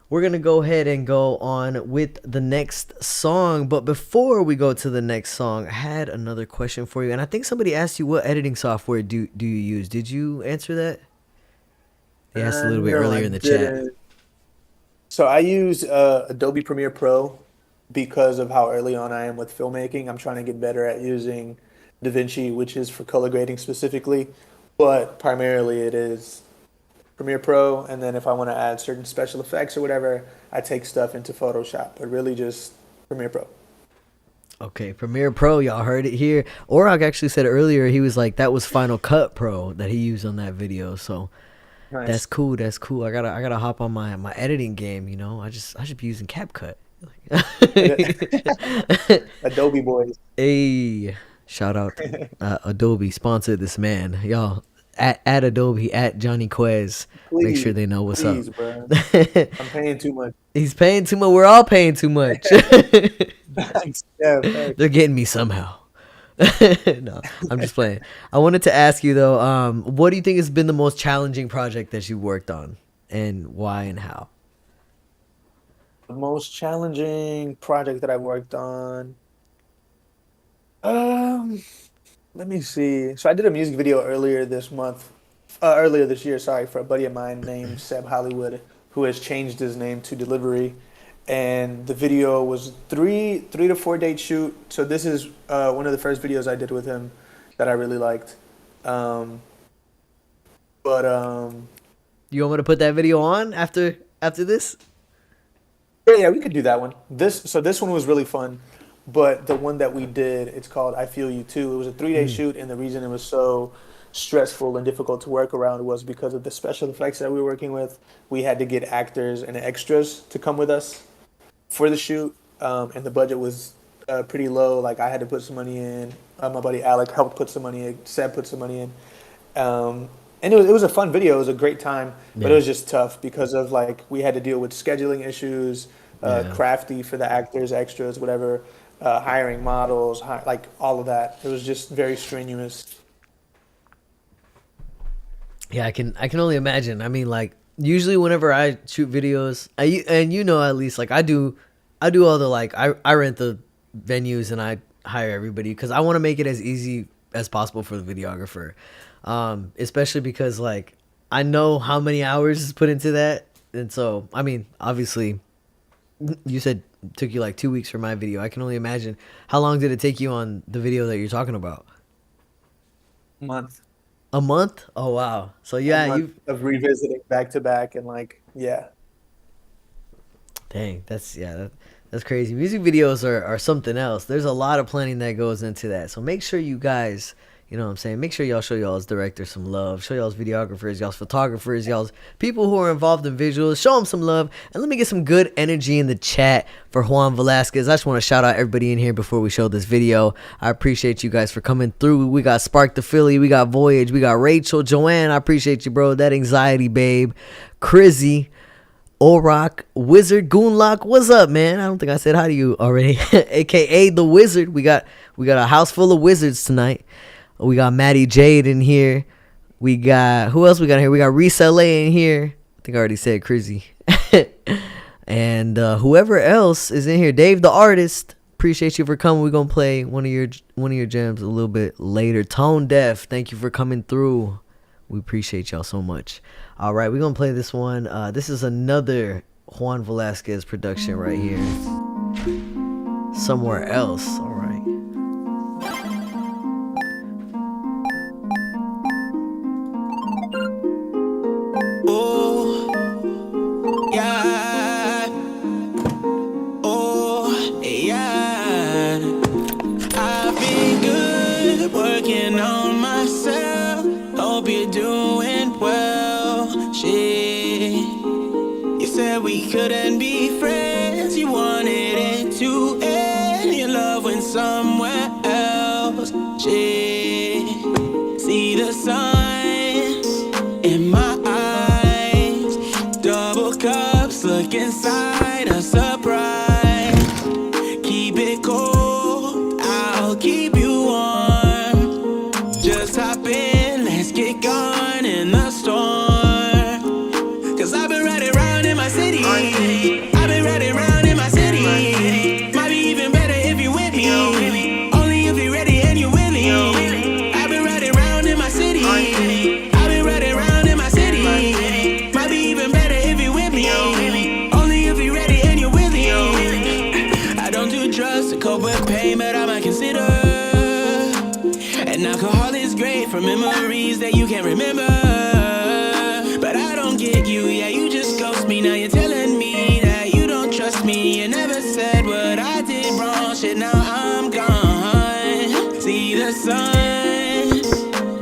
We're going to go ahead and go on with the next song. But before we go to the next song, I had another question for you. And I think somebody asked you, what editing software do you use? Did you answer that? They asked a little bit earlier in the chat. So I use Adobe Premiere Pro. Because of how early on I am with filmmaking, I'm trying to get better at using DaVinci, which is for color grading specifically, but primarily it is Premiere Pro, and then if I want to add certain special effects or whatever, I take stuff into Photoshop, but really just Premiere Pro. Okay, Premiere Pro, y'all heard it here. Orok actually said earlier, he was like, that was Final Cut Pro that he used on that video, so nice. That's cool. I gotta hop on my editing game, I should be using CapCut. Adobe boys. Hey, shout out Adobe sponsored this man, y'all. At Adobe, at Johnny Quez. Please, make sure they know what's up. Bro. I'm paying too much. He's paying too much. We're all paying too much. Yeah, they're getting me somehow. No, I'm just playing. I wanted to ask you though, what do you think has been the most challenging project that you worked on, and why and how? The most challenging project that I worked on. Let me see. So I did a music video earlier this year, sorry, for a buddy of mine named Seb Hollywood, who has changed his name to Delivery. And the video was 3 to 4 date shoot. So this is one of the first videos I did with him that I really liked. You want me to put that video on after this? Yeah, we could do that one. This one was really fun, but the one that we did, it's called I Feel You Too. It was a 3-day shoot, and the reason it was so stressful and difficult to work around was because of the special effects that we were working with. We had to get actors and extras to come with us for the shoot, and the budget was pretty low. Like, I had to put some money in. My buddy Alec helped put some money in. Seb put some money in. And it was a fun video. It was a great time, but it was just tough because of, like, we had to deal with scheduling issues, crafty for the actors, extras, whatever, hiring models, like all of that. It was just very strenuous. Yeah, I can only imagine. I mean, like, usually whenever I shoot videos, at least, like, I do all the, like, I rent the venues and I hire everybody because I want to make it as easy as possible for the videographer. Especially because, like, I know how many hours is put into that. And so, I mean, obviously, you said it took you like 2 weeks for my video. I can only imagine. How long did it take you on the video that you're talking about? Month. A month? Oh, wow. So, yeah, you of revisiting back to back and, like, yeah. Dang, that's crazy. Music videos are something else. There's a lot of planning that goes into that. So make sure you guys, You know what I'm saying? Make sure y'all show y'all's directors some love. Show y'all's videographers, y'all's photographers, y'all's people who are involved in visuals. Show them some love. And let me get some good energy in the chat for Juan Velasquez. I just want to shout out everybody in here before we show this video. I appreciate you guys for coming through. We got Spark the Philly. We got Voyage. We got Rachel. Joanne, I appreciate you, bro. That Anxiety Babe. Crizzy. Orok, Wizard, Goonlock, what's up, man? I don't think I said hi to you already. AKA the Wizard. We got a house full of wizards tonight. We got Maddie Jade in here. We got, who else we got here? We got Risa LA in here. I think I already said Crizzy. And whoever else is in here, Dave the Artist. Appreciate you for coming. We're gonna play one of your gems a little bit later. Tone Deaf, thank you for coming through. We appreciate y'all so much. All right, we're going to play this one. This is another Juan Velasquez production right here. Somewhere Else. All right. Oh, yeah. Oh, yeah. I've been good working on myself. Hope you're doing well. Shit, you said we couldn't be friends. You wanted it to end. Your love went somewhere else. Shit, see the signs in my eyes. Double cups, look inside a surprise. Keep it cold, I'll keep you warm. Just hop in, let's get gone in the storm. Cause I've been riding around in my city. I've been riding around in my city. Might be even better if you with me. Only if you're ready and you're willing. I've been riding around in my city. I've been riding around in my city. Might be even better if you're with me. Only if you're ready and you're willing. I don't do drugs to cope with pain, but I might consider. And alcohol is great for memories that you can't remember. But I don't get you, yeah, you just ghost me. Now you're telling me that you don't trust me. You never said what I did wrong, shit, now I'm gone. See the sun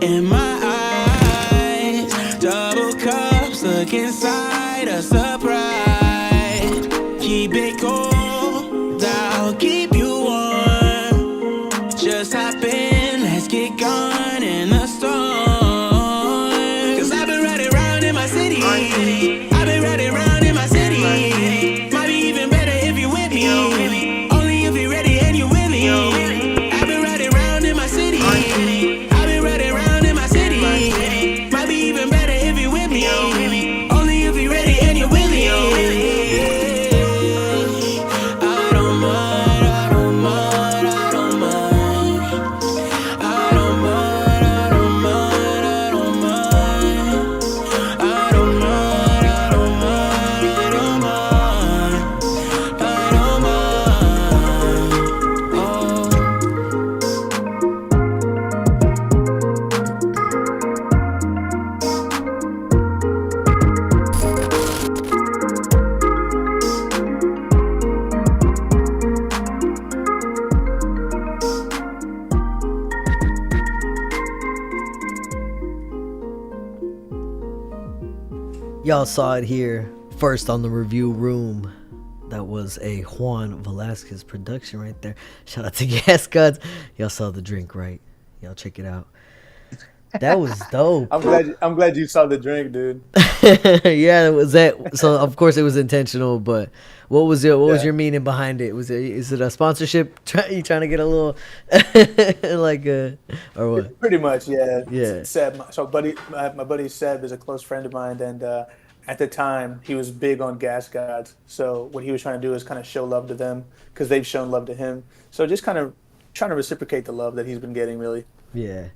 in my eyes. Double cups, look inside a surprise. Keep it cold, I'll keep you warm. Just hop in, let's get gone in the storm. I've been riding around in my city. Might be even better if you're with me. Only if you're ready and you're willing. I've been riding around in my city. I've been riding around in my city. Might be even better if you're with me. Only if you're ready and you're willing. I don't mind, I don't mind, I don't mind. I don't mind, I don't mind, I don't mind. I don't mind, I don't mind, I don't mind. I don't mind. Oh. Y'all saw it here first on the review room. That was a Juan Velasquez production right there. Shout out to Gas Guns. Y'all saw the drink, right? Y'all check it out. That was dope. I'm glad you saw the drink, dude. Yeah, it was that. So of course it was intentional, but what was your meaning behind it? Is it a sponsorship? You trying to get a little like or what? Pretty much, yeah. Yeah. Seb, my buddy Seb is a close friend of mine, and at the time he was big on Gas Gods. So what he was trying to do is kind of show love to them because they've shown love to him. So just kind of trying to reciprocate the love that he's been getting, really. Yeah.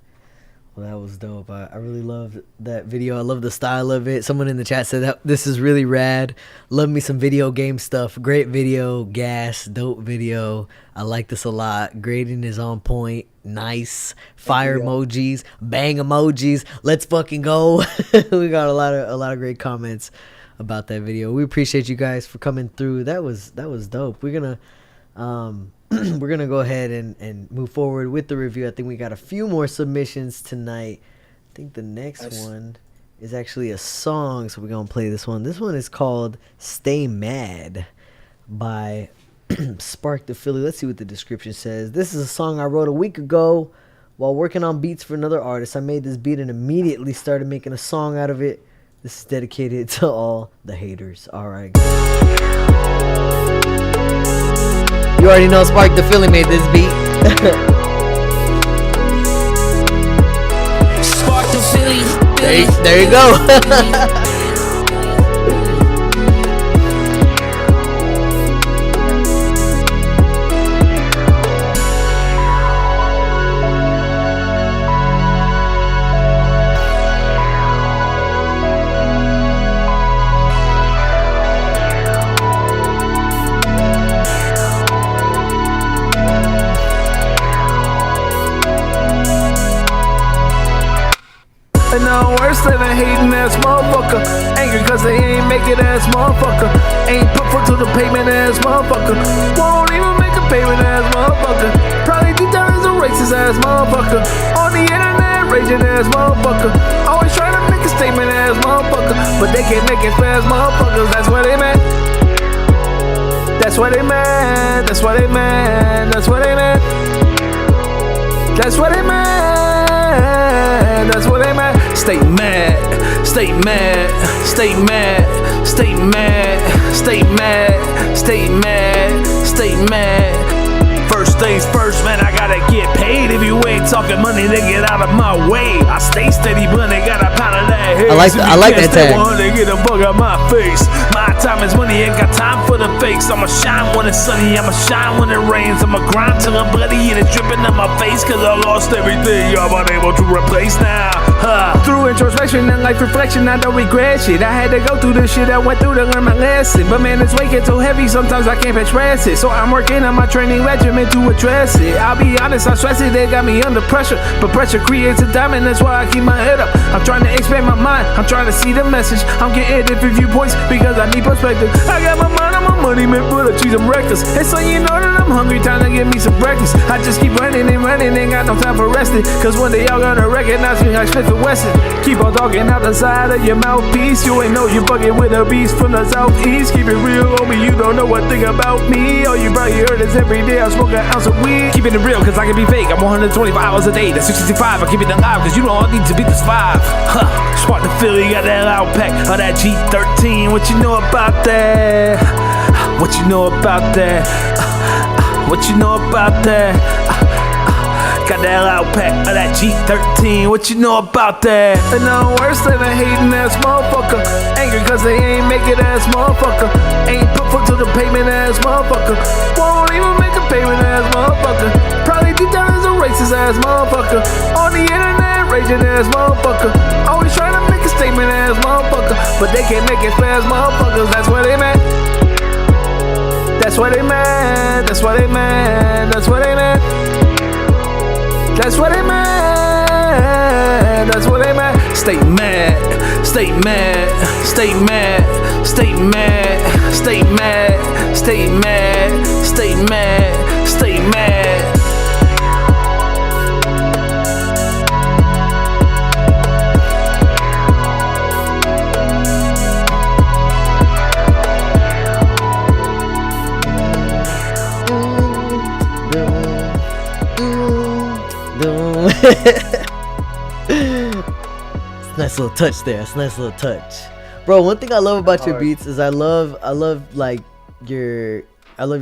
Well, that was dope. I really loved that video. I love the style of it. Someone in the chat said that this is really rad. Love me some video game stuff. Great video. Gas. Dope video. I like this a lot. Grading is on point. Nice. Fire emojis. Bang emojis. Let's fucking go. We got a lot of great comments about that video. We appreciate you guys for coming through. That was dope. We're gonna We're gonna go ahead and move forward with the review. I think we got a few more submissions tonight. I think the next one is actually a song, so we're gonna play this one. This one is called "Stay Mad" by Spark the Philly. Let's see what the description says. This is a song I wrote a week ago while working on beats for another artist. I made this beat and immediately started making a song out of it. This is dedicated to all the haters. All right. You already know Spark the Philly made this beat. Spark the Philly. There you go. And now worse than a hating ass motherfucker. Angry cause they ain't make it ass motherfucker. Ain't put foot to the payment ass motherfucker. Won't even make a payment ass motherfucker. Probably think there is a racist ass motherfucker. On the internet, raging ass motherfucker. Always trying to make a statement ass motherfucker. But they can't make it fast motherfuckers. That's what they meant. That's what they meant. That's what they meant. That's what they meant. That's what they meant. That's what they meant. Stay mad, stay mad, stay mad, stay mad, stay mad, stay mad, stay mad. First things first, man, I gotta get paid. If you ain't talking money, then get out of my way. I stay steady, but they got a pound of that haze. I like that tag. They get a bug out my face. My time is money, ain't got time for the fakes. I'ma shine when it's sunny, I'ma shine when it rains. I'ma grind till I'm bloody and it's dripping in my face. Cause I lost everything I'm unable to replace now. Through introspection and life reflection, I don't regret shit. I had to go through the shit I went through to learn my lesson. But man, this weight gets so heavy, sometimes I can't express it. So I'm working on my training regimen to address it. I'll be honest, I stress it, they got me under pressure. But pressure creates a diamond, that's why I keep my head up. I'm trying to expand my mind, I'm trying to see the message. I'm getting different viewpoints because I need perspective. I got my mind on my money, man, but I choose I'm reckless. And so you know that I'm hungry, time to give me some breakfast. I just keep running and running, ain't got no time for resting. Cause one day y'all gonna recognize me like Smith and Wesson. Keep on talking out the side of your mouthpiece. You ain't know you fucking with a beast from the southeast. Keep it real, homie, you don't know one thing about me. All you probably heard is every day I smoke an ounce of weed. Keeping it real, cause I can be fake. I'm 125 hours a day, that's 665. I keep it alive, cause you don't need to beat this 5. Spark the Philly, got that loud pack of that G13. What you know about that? What you know about that? What you know about that? Got that loud pack of that G13. What you know about that? And now worse than a hating ass motherfucker. Angry cause they ain't make it ass motherfucker. Ain't put foot to the payment ass motherfucker. Won't even make a payment ass motherfucker. Probably think there is a racist ass motherfucker. On the internet, raging ass motherfucker. Always trying to make a statement ass motherfucker. But they can't make it fast motherfuckers. That's what they meant. That's what they meant. That's what they meant. That's what they meant. That's what they meant. That's what they meant. Stay mad, stay mad, stay mad, stay mad, stay mad, stay mad, stay mad, stay mad. Nice little touch there. It's a nice little touch, bro. One thing I love about your beats is I love like your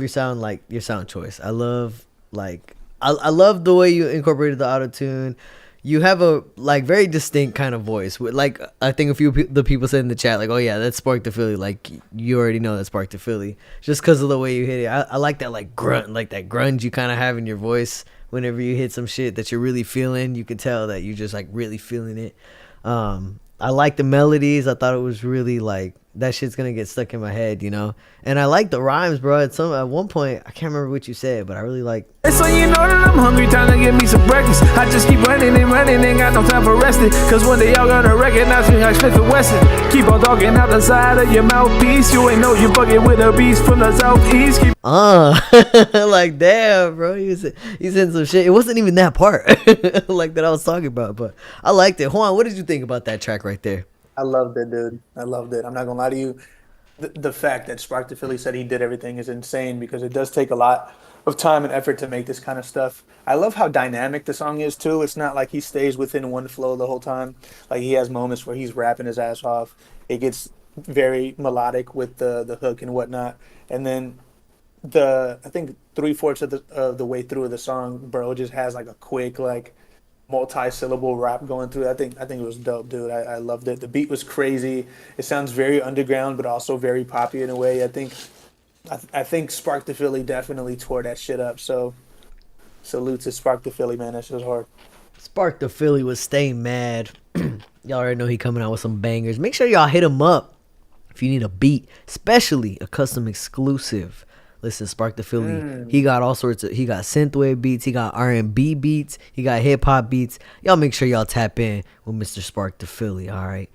sound, like your sound choice. I love the way you incorporated the auto tune. You have a like very distinct kind of voice. Like I think a few the people said in the chat, like, oh yeah, that's Spark the Philly. Like you already know that's Spark the Philly just because of the way you hit it. I like that like grunt, like that grunge you kind of have in your voice. Whenever you hit some shit that you're really feeling, you can tell that you just like really feeling it. I like the melodies. I thought it was really like that shit's gonna get stuck in my head, you know. And I like the rhymes, bro. At one point, I can't remember what you said, but I really like. So you know that I'm hungry, time to get me some breakfast. I just keep running and running, ain't got no time for resting. Cause one day y'all gonna recognize me like Smith and Wesson. Keep on talking out the side of your mouthpiece. You ain't know you fucking with a beast from the southeast. Like damn, bro. He's in some shit. It wasn't even that part like that I was talking about, but I liked it. Juan, what did you think about that track right there? I loved it, dude. I loved it. I'm not gonna lie to you. The fact that Spark the Philly said he did everything is insane because it does take a lot of time and effort to make this kind of stuff. I love how dynamic the song is too. It's not like he stays within one flow the whole time. Like he has moments where he's rapping his ass off. It gets very melodic with the hook and whatnot. And then I think 3/4 of the way through of the song, bro just has like a quick like multi-syllable rap going through. I think it was dope, dude. I loved it. The beat was crazy. It sounds very underground, but also very poppy in a way. I think Spark the Philly definitely tore that shit up. So salute to Spark the Philly, man. That shit was hard. Spark the Philly was Stay Mad. Y'all already know he coming out with some bangers. Make sure y'all hit him up if you need a beat, especially a custom exclusive. Listen, Spark the Philly, he got all sorts of, he got synthwave beats, he got R&B beats, he got hip-hop beats. Y'all make sure y'all tap in with Mr. Spark the Philly, all right?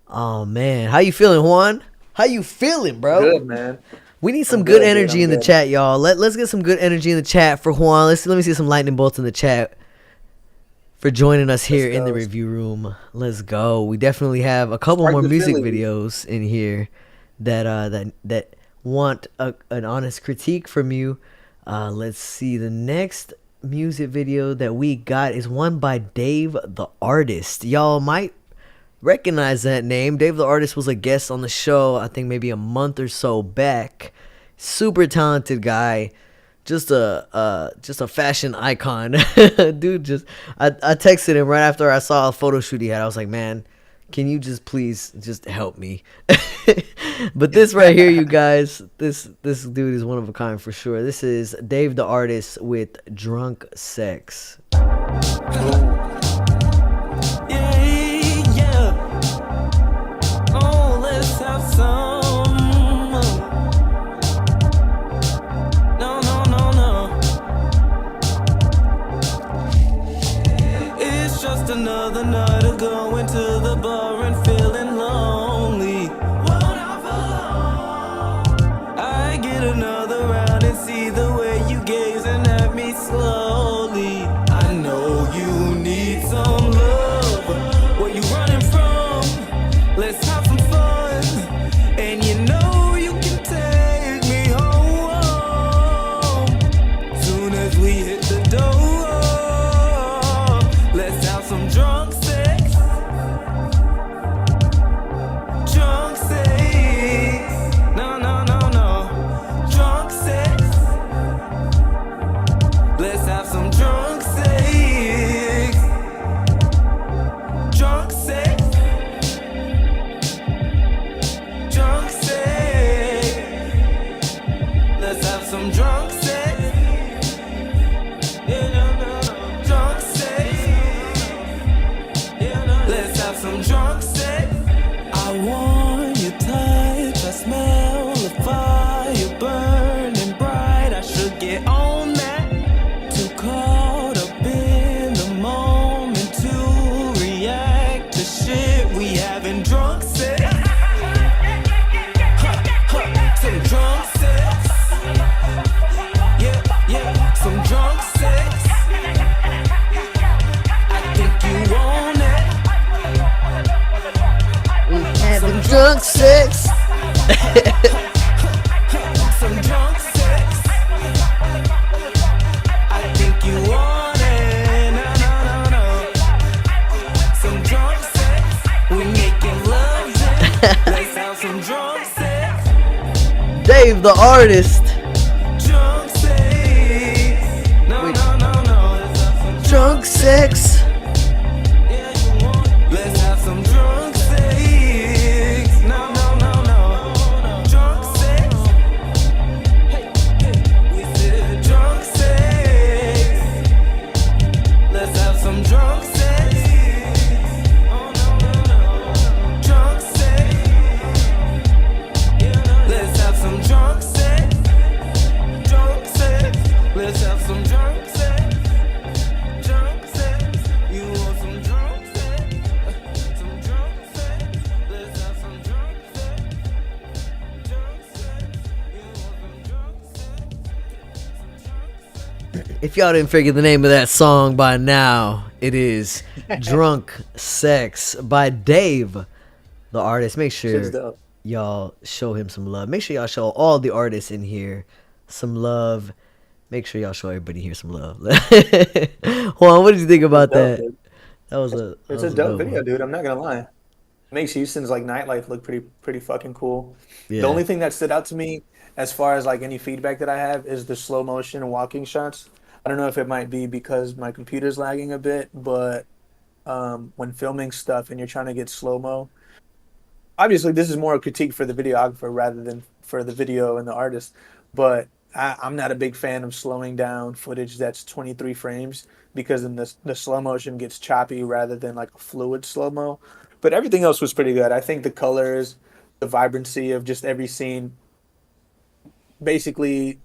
Oh, man. How you feeling, Juan? How you feeling, bro? Good, man. We need some good energy in the chat, y'all. Let's get some good energy in the chat for Juan. Let me see some lightning bolts in the chat for joining us here in the review room. Let's go. We definitely have a couple more music videos in here that want an honest critique from you. Let's see. The next music video that we got is one by Dave the Artist. Y'all might recognize that name. Dave the Artist was a guest on the show, I think maybe a month or so back. Super talented guy. Just a fashion icon. Dude, I texted him right after I saw a photo shoot he had. I was like, man, can you just please just help me? But this right here, you guys, this dude is one of a kind for sure. This is Dave the Artist with Drunk Sex. Oh, let's have some. No. It's just another night of going to the bar and feeling lonely. I get another round and see the way you gazing at me slowly. I know you need some love. Where you running from? Let's have some fun. And you know you can take me home. Soon as we hit the door, let's have some drunk sex. Drunk sex. No. Drunk sex. Let's have some drunk sex. Drunk sex. Drunk sex. Let's have some drunk sex. Drunk sex. Let's have some drunk sex. I want your touch. I smell the fire burning bright. I should get on that. Too caught up in the moment to react to shit we having drunk sex. Some drunk sex. Yeah, some drunk sex. I think you want it. We having drunk sex. Some drunk sex. I think you want it. No. Some drunk sex. We making love. Let's have some drunk sex. Dave the Artist. Drunk sex. No. Let's have some Drunk sex. Let's have some drunk sex. No. Drunk sex. We said drunk sex. Let's have some drunk sex. Oh, no. Drunk sex. If y'all didn't figure the name of that song by now, it is Drunk Sex by Dave, the artist. Make sure y'all show him some love. Make sure y'all show all the artists in here some love. Make sure y'all show everybody here some love. Juan, what did you think about that? It's a dope video, dude. I'm not gonna lie. It makes Houston's like nightlife look pretty fucking cool. Yeah. The only thing that stood out to me as far as like any feedback that I have is the slow motion walking shots. I don't know if it might be because my computer's lagging a bit, but when filming stuff and you're trying to get slow-mo, obviously this is more a critique for the videographer rather than for the video and the artist, but I'm not a big fan of slowing down footage that's 23 frames because then the slow motion gets choppy rather than like a fluid slow-mo. But everything else was pretty good. I think the colors, the vibrancy of just every scene basically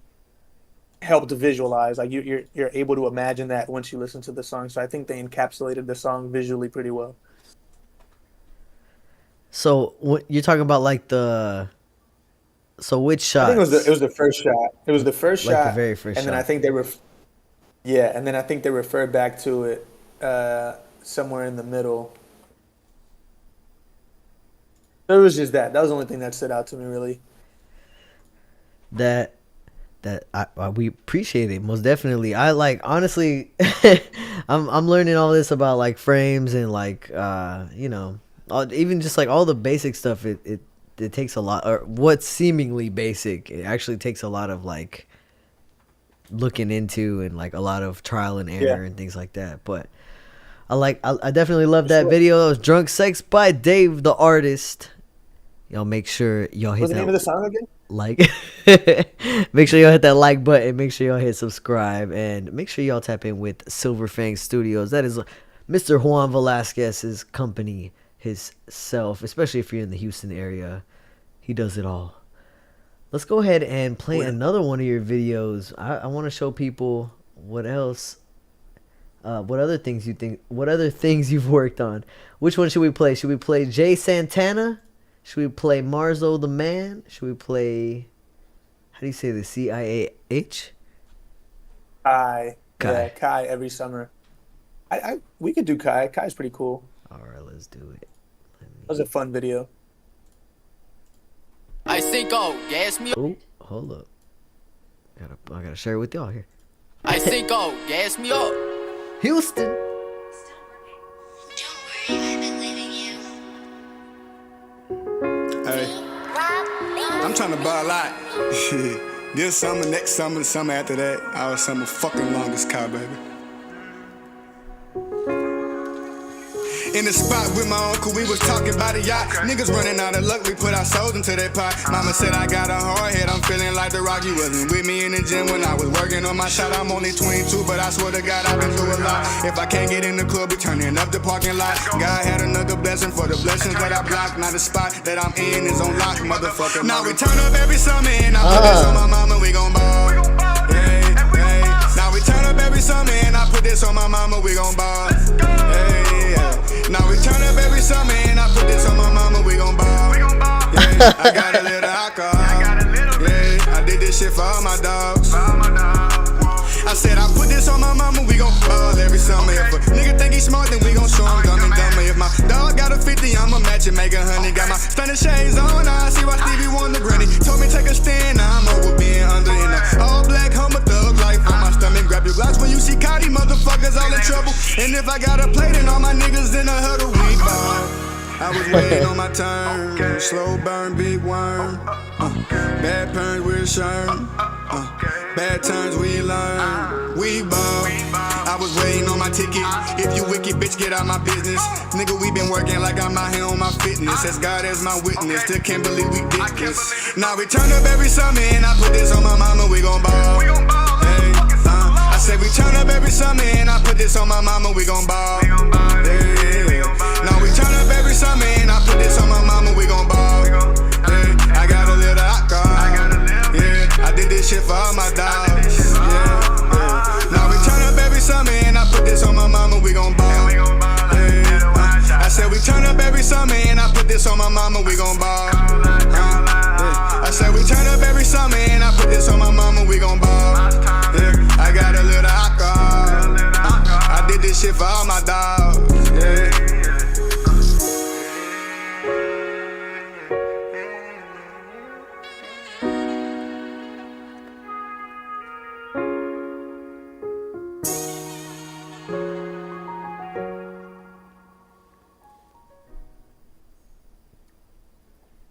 helped to visualize. Like you're able to imagine that once you listen to the song. So I think they encapsulated the song visually pretty well. So what you're talking about, like which shot? I think it was the first shot. It was the first like shot, the very first and shot. then I think they referred back to it somewhere in the middle. It was just that. That was the only thing that stood out to me, really. That we appreciate it most definitely. I like, honestly, I'm learning all this about like frames and like even just like all the basic stuff. It takes a lot, or what's seemingly basic, it actually takes a lot of like looking into and like a lot of trial and error and things like that. But I definitely love that video. That was Drunk Sex by Dave, the artist. Y'all make sure y'all hit What's the name of the song again? Like, make sure y'all hit that like button. Make sure y'all hit subscribe, and make sure y'all tap in with Fang Studios. That is Mr. Juan Velasquez's company, his self. Especially if you're in the Houston area, he does it all. Let's go ahead and play another one of your videos. I want to show people what else, what other things you've worked on. Which one should we play? Should we play Jay Santana? Should we play Marzo the Man? Should we play, how do you say the CIAH? Kai. Yeah, Kai every summer. We could do Kai. Kai's pretty cool. All right, let's do it. That was a fun video. I think gas me. Oh, hold up. I gotta share it with y'all here. I think gas me up. Houston. Hey, I'm trying to buy a lot. This summer, next summer, the summer after that, our summer fucking longest car, baby. In the spot with my uncle, we was talking about a yacht. Niggas running out of luck, we put our souls into that pot. Mama said I got a hard head, I'm feeling like the Rock. You wasn't with me in the gym when I was working on my shot. I'm only 22, but I swear to God, I've been through a lot. If I can't get in the club, we turning up the parking lot. God had another blessing for the blessings that I blocked. Now the spot that I'm in is on lock, motherfucker. Now we turn up every summer and I put this on my mama, we gon' ball. Hey, hey. Now we turn up every summer and I put this on my mama, we gon' ball. Hey, yeah. Now we turn up every summer and I put this on my mama, we gon' ball. Yeah, I got a little alcohol. Yeah, I did this shit for all my dogs. I said I put this on my mama, we gon' ball every summer. If a nigga think he smart, then we gon' show him dumb and dumber. If my dog got a 50, I'ma match it, make 100. Got my stunning shades on, I see why Stevie won the granny. Told me take a stand, now I'm over being under. In a all black Hummer thug life on my stomach. Grab your glass when you see Cotty, motherfuckers all in trouble. And if I got a plate and all my niggas in a huddle, we ball. I was waiting on my turn, slow burn, big worm. Bad parents with a sherm. Bad turns we learn, we ball. I was waiting on my ticket. If you wicked, bitch, get out my business. Nigga, we been working like I'm out here on my fitness. As God as my witness, still can't believe we did this. Now we turn up every summer and I put this on my mama, we gon' ball. Hey, I said we turn up every summer and I put this on my mama, we gon' ball. Hey, now we turn up every summer and I put this on my mama, we gon' ball. Hey, I got a little alcohol. Yeah, I did this shit for all my dogs. Yeah. Now we turn up every summer and I put this on my mama, we gon' ball. Hey, I said we turn up every summer and I put this on my mama, we gon' ball. I said we turn up every summer and I put this on my mama, we gon' ball. Yeah, I got a little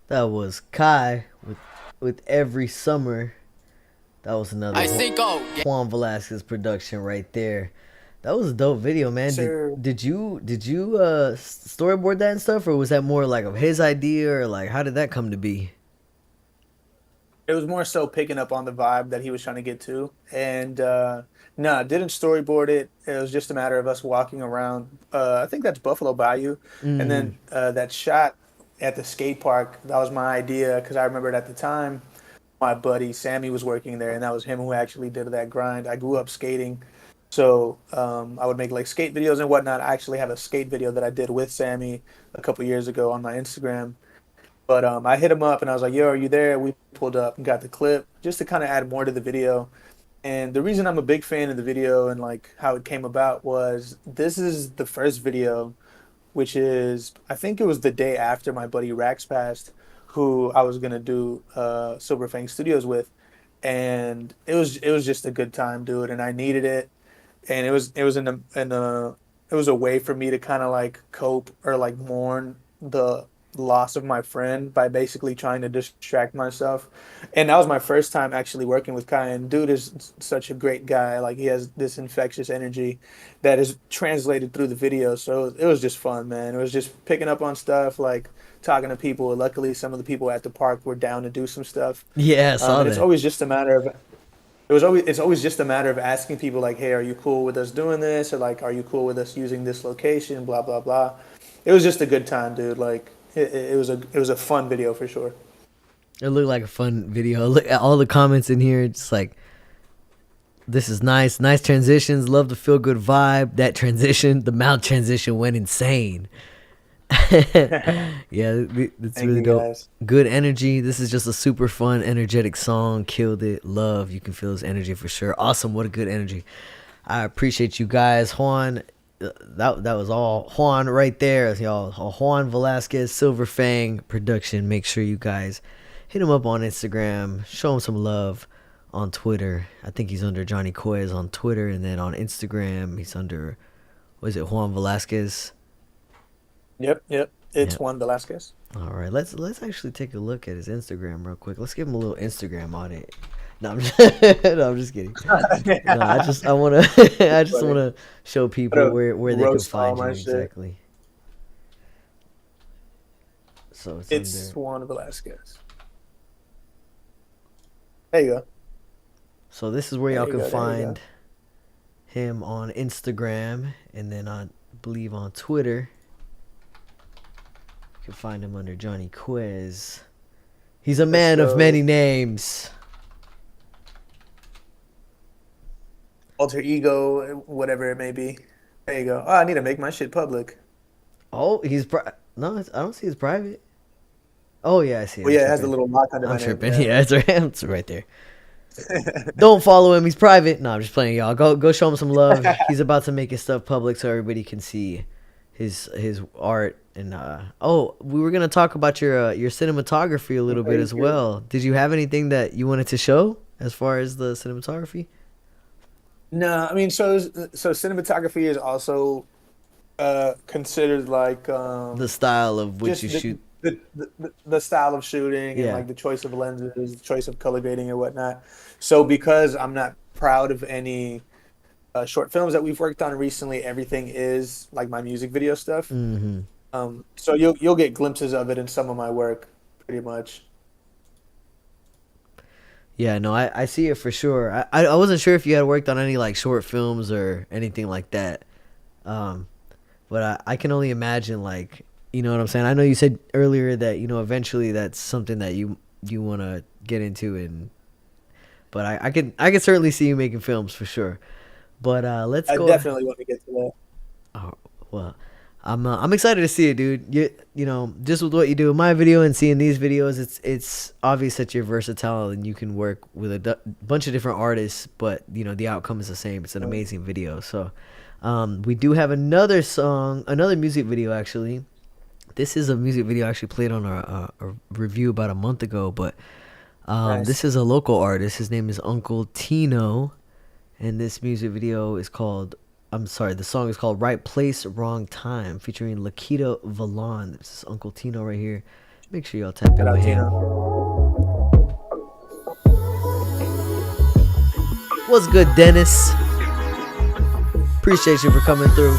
That was Kai with Every Summer. That was another Juan Velasquez production right there. That was a dope video, man. Sir. Did you storyboard that and stuff, or was that more like of his idea, or like how did that come to be? It was more so picking up on the vibe that he was trying to get to. And no, didn't storyboard it. It was just a matter of us walking around. I think that's Buffalo Bayou. And then that shot at the skate park, that was my idea because I remembered at the time my buddy Sammy was working there, and that was him who actually did that grind. I grew up skating. So I would make like skate videos and whatnot. I actually have a skate video that I did with Sammy a couple years ago on my Instagram. But I hit him up and I was like, yo, are you there? We pulled up and got the clip just to kind of add more to the video. And the reason I'm a big fan of the video and like how it came about was this is the first video, which is, I think it was the day after my buddy Rax passed, who I was going to do Fang Studios with. And it was just a good time, dude. And I needed it. And it was it was a way for me to kind of like cope or like mourn the loss of my friend by basically trying to distract myself. And that was my first time actually working with Kai, and dude is such a great guy. Like he has this infectious energy that is translated through the video. So it was just fun, man. It was just picking up on stuff, like talking to people. Luckily some of the people at the park were down to do some stuff. Yeah, I saw that. It's always just a matter of it's always just a matter of asking people like, hey, are you cool with us doing this? Or like, are you cool with us using this location? Blah, blah, blah. It was just a good time, dude. Like it was a fun video for sure. It looked like a fun video. Look at all the comments in here. It's like, this is nice. Nice transitions. Love the feel good vibe. That transition, the mouth transition went insane. Yeah, it's really dope. Guys. Good energy. This is just a super fun, energetic song. Killed it. Love. You can feel his energy for sure. Awesome. What a good energy. I appreciate you guys. Juan, that was all Juan right there, y'all. A Juan Velasquez Silver Fang production. Make sure you guys hit him up on Instagram. Show him some love on Twitter. I think he's under Johnny Quez on Twitter, and then on Instagram he's under, what is it, Juan Velasquez? Yep. It's Yep. Juan Velasquez. All right, let's actually take a look at his Instagram real quick. Let's give him a little Instagram audit. No, I'm just, no, I'm just kidding. No, I want to I just want to show people where they can find you exactly. So It's Juan Velasquez. There you go. So this is where y'all There you can go, there you find him on Instagram, and then I believe on Twitter. You can find him under Johnny Quez. He's a man of many names. Alter ego, whatever it may be. There you go. Oh, I need to make my shit public. Oh, he's no, I don't see his private. Oh yeah, I see. Well, yeah, it has a little lock under my I'm name. tripping. Yeah, it's right there. Don't follow him. He's private. No, I'm just playing, y'all. Go show him some love. He's about to make his stuff public so everybody can see his art. And we were gonna talk about your cinematography a little bit as well. Did you have anything that you wanted to show as far as the cinematography? No, I mean, so cinematography is also considered like The style of which you shoot. the style of shooting Yeah. and like the choice of lenses, the choice of color grading and whatnot. So because I'm not proud of any short films that we've worked on recently, everything is like my music video stuff. Mm-hmm. So you'll get glimpses of it in some of my work, pretty much. Yeah, no, I see it for sure. I wasn't sure if you had worked on any like short films or anything like that. But I can only imagine, like, you know what I'm saying? I know you said earlier that, eventually that's something that you want to get into, but I could certainly see you making films for sure. But let's go. I definitely want to get to that. Oh, well, I'm excited to see it, dude. You just with what you do in my video and seeing these videos, it's obvious that you're versatile and you can work with a bunch of different artists, but the outcome is the same. It's an amazing video. So we do have another music video actually. This is a music video I actually played on a review about a month ago, but Nice. This is a local artist. His name is Uncle Tino, and this music video is called, the song is called Right Place, Wrong Time, featuring Lakita Valon. This is Uncle Tino right here. Make sure y'all tap in Shout out with him. Tino. What's good, Dennis? Appreciate you for coming through.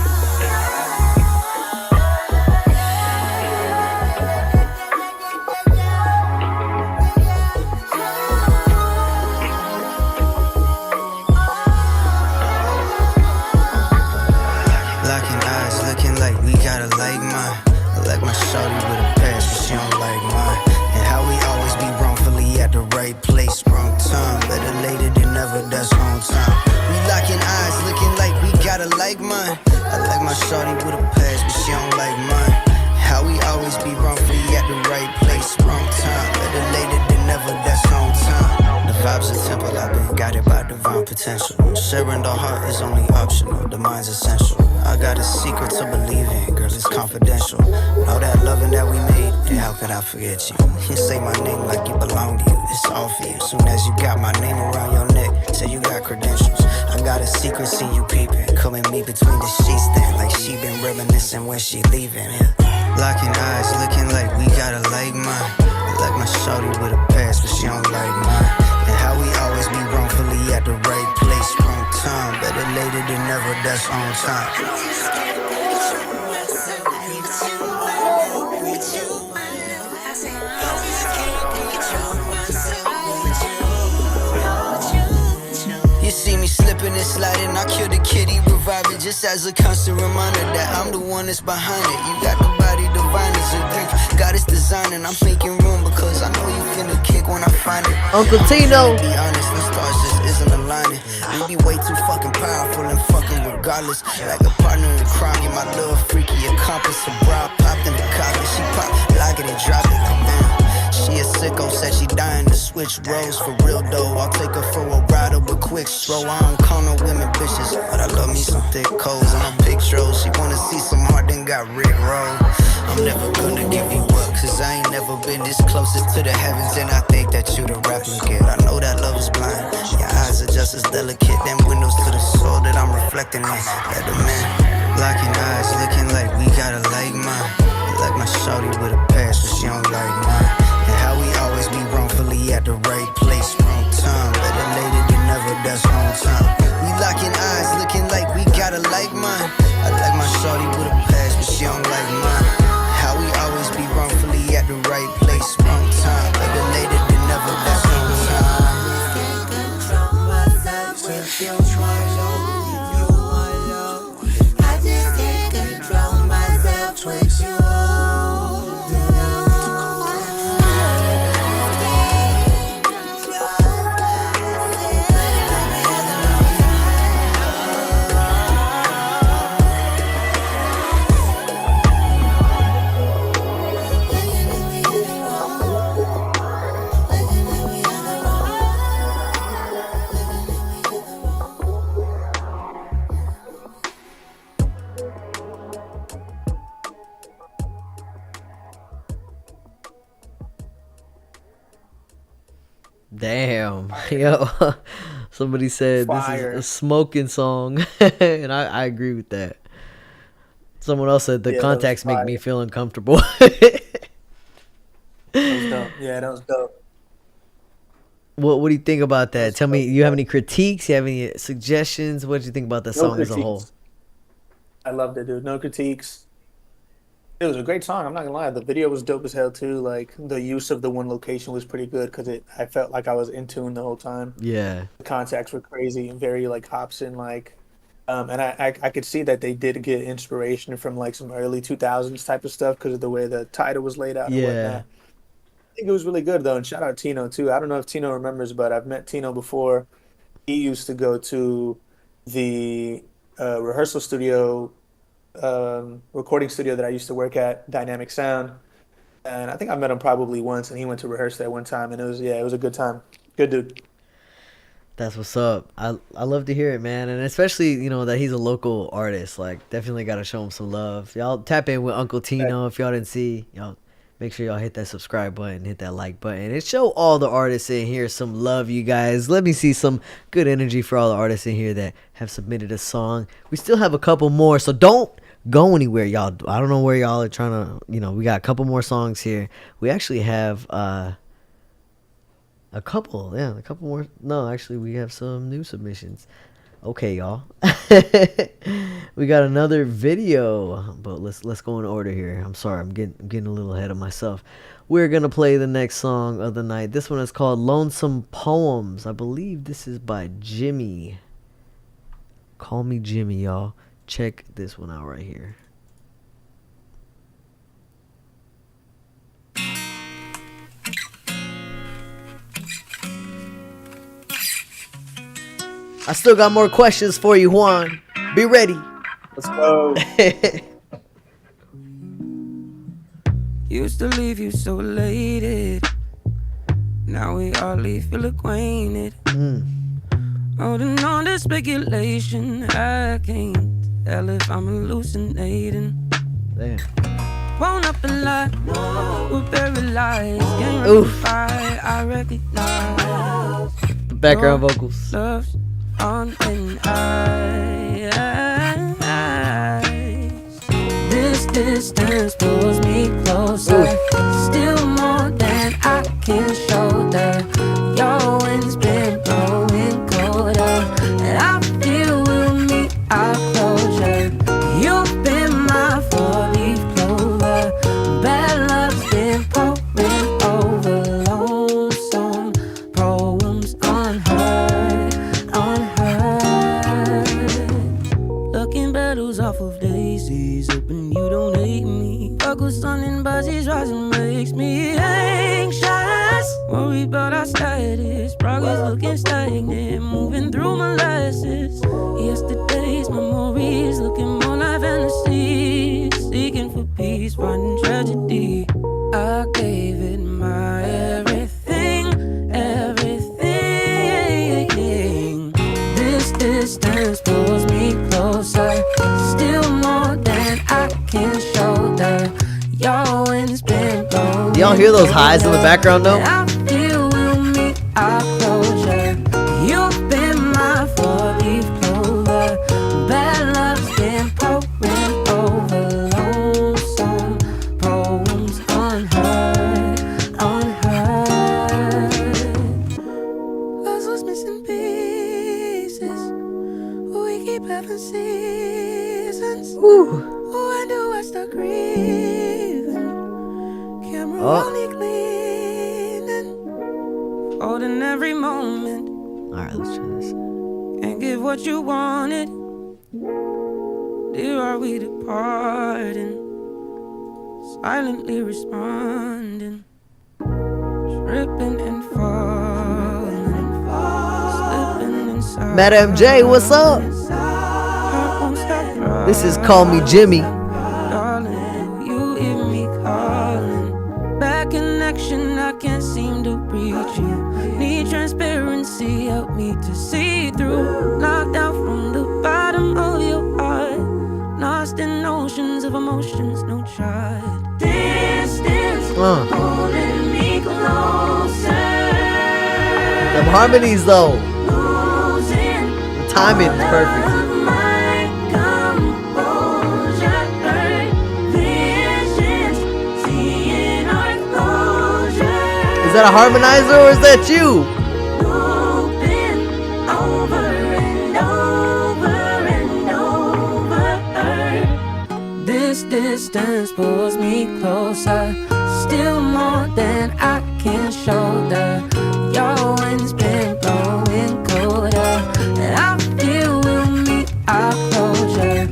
Locking eyes, looking like we gotta like mine. I like my shorty with a past, but she don't like mine. And how we always be wrongfully at the right place, wrong time. Better later than never, that's wrong time. We locking eyes, looking like we gotta like mine. I like my shorty with a past, but she don't like mine. How we always be wrongfully at the right place, wrong time. Better later than never, that's wrong time. The vibes are temple, I've been guided by divine potential. Sharing the heart is only optional, the mind's essential. I got a secret to believe in, girl, it's confidential. Know that loving that we made, and how could I forget you? You say my name like you belong to you, it's all for you. Soon as you got my name around your neck, say you got credentials. I got a secret, see you peeping, coming me between the sheets, then like she been reminiscing when she leaving. Yeah. Locking eyes, looking like we gotta like mine. I like my shorty with a past, but she don't like mine. And how we always be wrongfully at the right place, wrong time. Better later than never, that's on time. You see me slipping and sliding, I kill the kitty, revive it, just as a constant reminder that I'm the one that's behind it. You got the body divine as a gift, God is designing. I'm making room because I know you finna kick when I find it. Uncle Tino. To be honest, the stars just isn't aligning. We be way too fucking powerful and fucking regardless. Like a partner in crime, you're my little freaky accomplice. A bra popped in the coffin, she pop, lock it and drop it. Damn. She a sicko, said she dying to switch roles. For real though, I'll take her for a ride up a quick stroll. I don't call no women bitches, but I love me some thick codes and I'm big trolls. She wanna see some heart, then got Rick roll. I'm never gonna give you up, cause I ain't never been this closer to the heavens. And I think that you the replicate. I know that love is blind, your eyes are just as delicate. Them windows to the soul that I'm reflecting in. Let them in. Locking eyes, looking like we gotta like mine. I like my shorty with a past, but she don't like mine. And how we always be wrongfully at the right place, wrong time. Better later than never, that's wrong time. We locking eyes, looking like we gotta like mine. I like my shorty with a past, but she don't like mine. How we always be wrongfully at the right place, wrong time. Better later than never, that's wrong time. I just can't control myself with you. Damn. Yo. Somebody said Fire. this is a smoking song. And I agree with that. Someone else said the Yeah, that was contacts make fire. me feel uncomfortable. That was dope. Yeah, that was dope. What do you think about that? That's Tell me, dope, you have yeah. any critiques? You have any suggestions? What do you think about the song as a whole? I loved it, dude. No critiques. It was a great song. I'm not gonna lie. The video was dope as hell too. Like the use of the one location was pretty good because I felt like I was in tune the whole time. Yeah. The contacts were crazy and very like Hobson like, and I could see that they did get inspiration from like some early 2000s type of stuff because of the way the title was laid out and Yeah. whatnot. I think it was really good though, and shout out Tino too. I don't know if Tino remembers, but I've met Tino before. He used to go to the rehearsal studio, recording studio that I used to work at, Dynamic Sound, and I think I met him probably once, and he went to rehearse there one time, and it was a good time. Good dude. That's what's up. I love to hear it, man. And especially, that he's a local artist. Like, definitely got to show him some love. Y'all tap in with Uncle Tino. If y'all didn't see, make sure y'all hit that subscribe button, hit that like button, and show all the artists in here some love, you guys. Let me see some good energy for all the artists in here that have submitted a song. We still have a couple more, so don't go anywhere, y'all. I don't know where y'all are trying to, we got a couple more songs here. We actually have a couple more. No, actually, we have some new submissions. Okay, y'all. We got another video, but let's go in order here. I'm sorry, I'm getting a little ahead of myself. We're gonna play the next song of the night. This one is called Lonesome Poems. I believe this is by Jimmy. Call me Jimmy, y'all. Check this one out right here. I still got more questions for you, Juan. Be ready. Let's go. Used to leave you so elated. Now we hardly feel acquainted. Holding on to speculation. I can't tell if I'm hallucinating. Damn. Won't up a lot. We're paralyzed. Can't rectify. I recognize. Background vocals. Love's on an ice. This distance pulls me closer. Still more than I can shoulder. Your wind's been blowing colder, and I feel we'll meet our closure. You've been my four-leaf clover. Bad luck's been pouring over. Lonesome poems unheard. Looking battles off of daisies, hoping you don't hate me. Buckles on and buzzes rising makes me anxious. Worried about our status, progress looking stagnant. Moving through molasses. Yesterday's memories looking more like fantasies. Seeking for peace, finding tragedy. I gave it my everything, everything. This distance pulls me closer. Still more than I can shoulder. Your wind's been blowing. Do y'all hear those highs in the background though? I feel we'll meet our closure. You've been my four-leaf clover. Bad luck's been pouring over. Lonesome poems unheard. Loves was missing pieces. We keep having seasons. When do I start grieving? Camera only cleaning. Holding every moment. Alright, let's try this. Can't give what you wanted. Dear, are we departing? Silently responding. Tripping and falling. Slipping inside. Madam J, what's up? This is Call Me Jimmy. Darling, you hear me calling. Bad connection, I can't seem to reach you. Need transparency, help me to see through. Knocked out from the bottom of your heart. Lost in oceans of emotions, no child. Distance, holding me closer. Them harmonies though. The timing is perfect. Is that a harmonizer or is that you? This distance pulls me closer. Still more than I can shoulder. Your wind's been blowing colder, and I feel we'll meet our closure.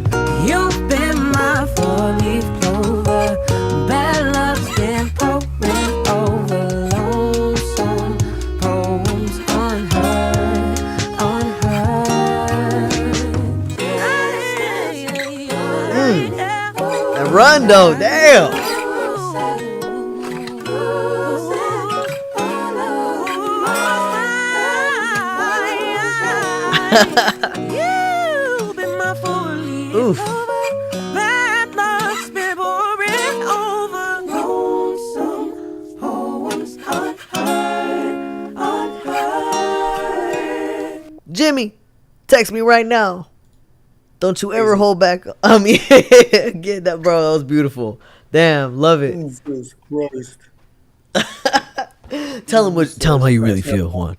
You've been my four-leaf clover. Bad luck's been pouring over. Lonesome poems unheard. And run though, damn. You've been my four-leaf Oof. Bad luck's been pouring over. Lonesome poems unheard. Jimmy, text me right now. Don't you ever Crazy. hold back. I mean, get that, bro. That was beautiful. Damn, love it. Jesus Christ. Tell him how you really Christ. feel, Juan.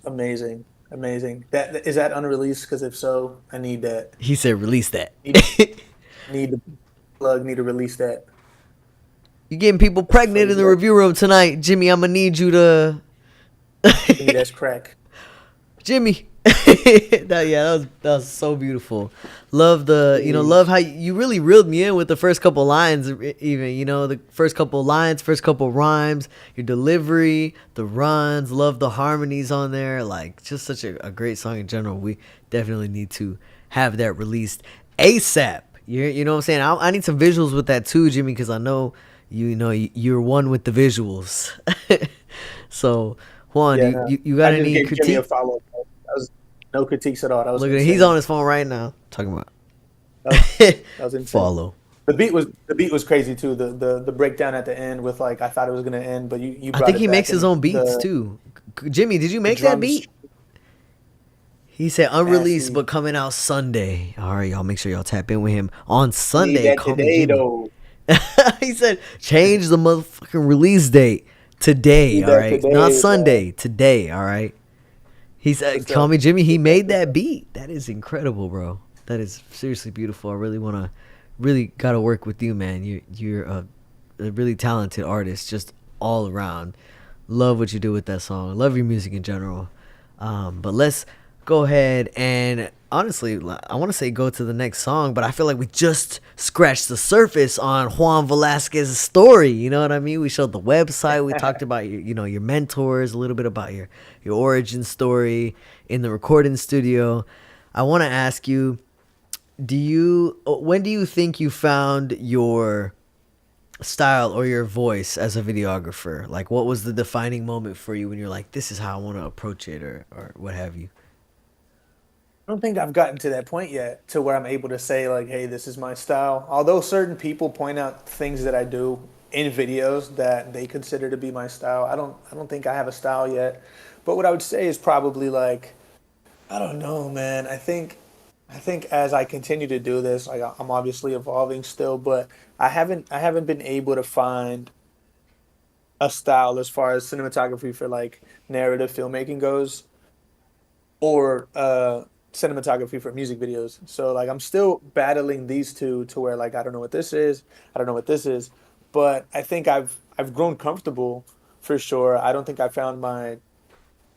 Amazing. Amazing. That is that unreleased? Because if so, I need that. He said, "Release that." Need, need to plug. Need to release that. You getting people That's pregnant in crazy. the review room tonight, Jimmy. I'm gonna need you to, Jimmy, that's crack. Jimmy. that was so beautiful. Love love how you really reeled me in with the first couple lines. Even the first couple lines, first couple rhymes, your delivery, the runs. Love the harmonies on there. Like just such a great song in general. We definitely need to have that released ASAP. You know what I'm saying? I need some visuals with that too, Jimmy, because I know you're one with the visuals. So Juan, Yeah, you got I just any gave Jimmy a critique? follow. That was no critiques at all. That was Look at him. insane. He's on his phone right now talking about That was insane. follow. The beat was crazy too. The breakdown at the end with like I thought it was gonna end, but you I brought think it he back makes his and own beats the too. Jimmy, did you make that drums. beat? He said unreleased, Nasty. but coming out Sunday. All right, y'all make sure y'all tap in with him on Need Sunday. that Call me today Jimmy. though. He said change the motherfucking release date today. Need All that right, today, not bro. Sunday. Today. All right. He said, What's "Call up? me Jimmy." He made that beat. That is incredible, bro. That is seriously beautiful. I really gotta work with you, man. You're a really talented artist, just all around. Love what you do with that song. Love your music in general. But let's go ahead and honestly, I want to say go to the next song, but I feel like we just scratched the surface on Juan Velasquez's story. You know what I mean? We showed the website. We talked about your mentors, a little bit about your origin story in the recording studio. I want to ask you, when do you think you found your style or your voice as a videographer? Like, what was the defining moment for you when you're like, this is how I want to approach it, or what have you? I don't think I've gotten to that point yet to where I'm able to say like, hey, this is my style. Although certain people point out things that I do in videos that they consider to be my style, I don't think I have a style yet. But what I would say is probably like, I don't know, man. I think as I continue to do this, like I'm obviously evolving still, but I haven't been able to find a style as far as cinematography for like narrative filmmaking goes, or cinematography for music videos. So like I'm still battling these two to where like I don't know what this is, I don't know what this is, but I think I've grown comfortable for sure. I don't think I found my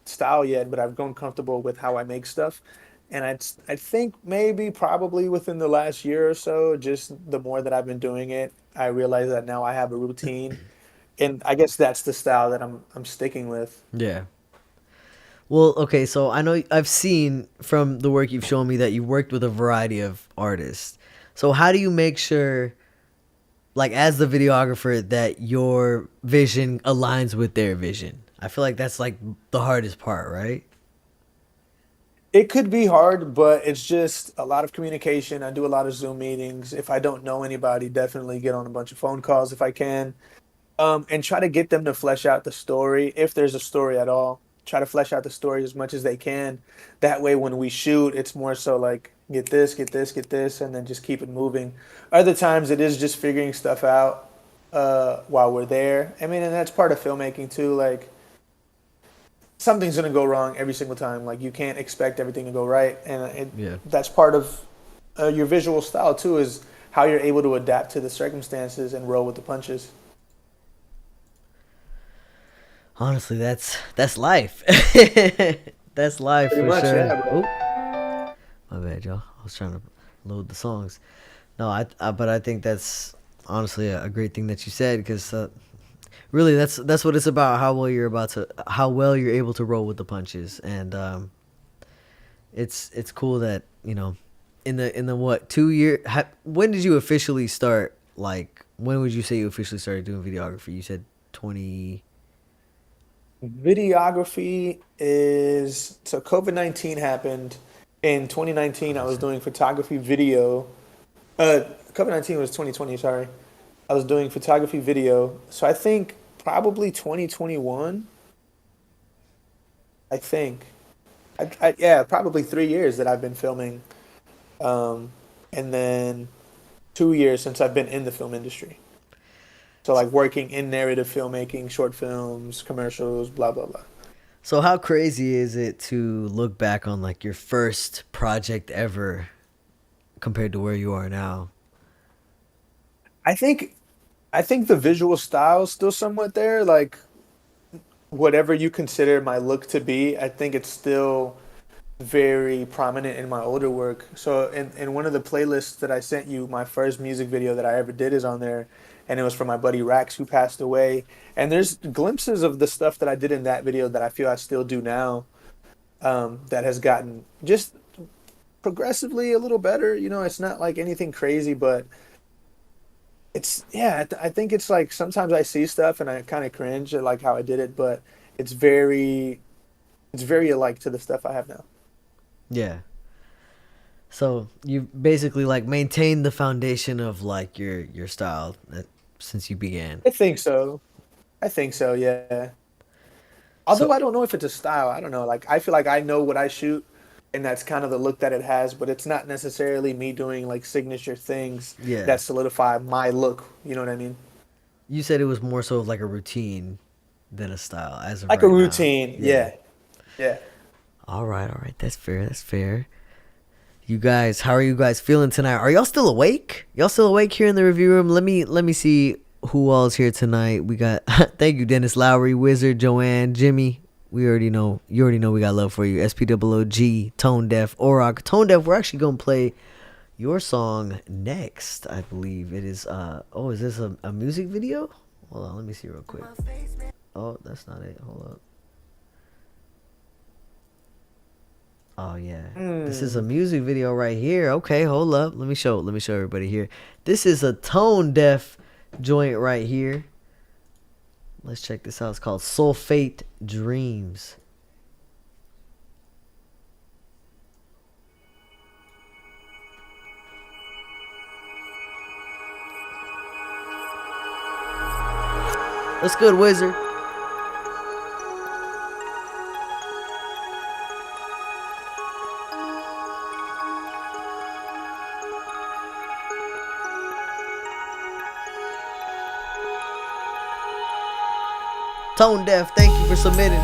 style yet, but I've grown comfortable with how I make stuff. And I think maybe probably within the last year or so, just the more that I've been doing it, I realize that now I have a routine, and I guess that's the style that I'm sticking with. Yeah. Well, okay, so I know I've seen from the work you've shown me that you worked with a variety of artists. So how do you make sure, like as the videographer, that your vision aligns with their vision? I feel like that's like the hardest part, right? It could be hard, but it's just a lot of communication. I do a lot of Zoom meetings. If I don't know anybody, definitely get on a bunch of phone calls if I can. And try to get them to flesh out the story, if there's a story at all. Try to flesh out the story as much as they can. That way, when we shoot, it's more so like get this, get this, get this, and then just keep it moving. Other times, it is just figuring stuff out while we're there. I mean, and that's part of filmmaking too. Like something's gonna go wrong every single time. Like you can't expect everything to go right, and Yeah. that's part of your visual style too. Is how you're able to adapt to the circumstances and roll with the punches. Honestly, that's life. That's life Pretty for much, sure. yeah, bro. Oh, my bad, y'all. I was trying to load the songs. No, but I think that's honestly a great thing that you said, because really that's what it's about. How well you're able to roll with the punches, and it's cool that in the what 2 year. When did you officially start? Like, when would you say you officially started doing videography? You said 20. Videography is so COVID-19 happened in 2019. I was doing photography video. COVID-19 was 2020, sorry. I was doing photography video. So I think probably 2021. I think. Yeah, probably 3 years that I've been filming and then 2 years since I've been in the film industry. So like working in narrative filmmaking, short films, commercials, blah blah blah. So how crazy is it to look back on like your first project ever compared to where you are now? I think I think the visual style is still somewhat there. Like whatever you consider my look to be, I think it's still very prominent in my older work. So in one of the playlists that I sent you, my first music video that I ever did is on there, and it was for my buddy Rax who passed away. And there's glimpses of the stuff that I did in that video that I feel I still do now. That has gotten just progressively a little better. You know, it's not like anything crazy, but it's yeah. I think it's like sometimes I see stuff and I kind of cringe at like how I did it, but it's very it's very alike to the stuff I have now. Yeah. So you basically like maintained the foundation of like your style since you began. I think so. I think so, yeah. Although So I don't know if it's a style. I don't know. Like I feel like I know what I shoot and that's kind of the look that it has, but it's not necessarily me doing like signature things yeah, that solidify my look. You know what I mean? you said it was more so of like a routine than a style as of Like a right now. routine. Yeah. Yeah. Yeah. All right. That's fair. That's fair. You guys, how are you guys feeling tonight? Are y'all still awake? Y'all still awake here in the review room? Let me see who all's here tonight. We got thank you, Dennis Lowry, Wizard, Joanne, Jimmy. We already know you already know we got love for you. SPOOG, Tone Deaf, Orok. Tone Deaf, we're actually gonna play your song next, I believe. It is oh, is this a music video? Hold on, let me see real quick. Oh, that's not it. Hold up. Oh yeah, this is a music video right here. Okay, hold up. Let me show everybody here. This is a Tone Deaf joint right here. Let's check this out. It's called Sulfate Dreams. What's good, Wizard? Tone Deaf, thank you for submitting.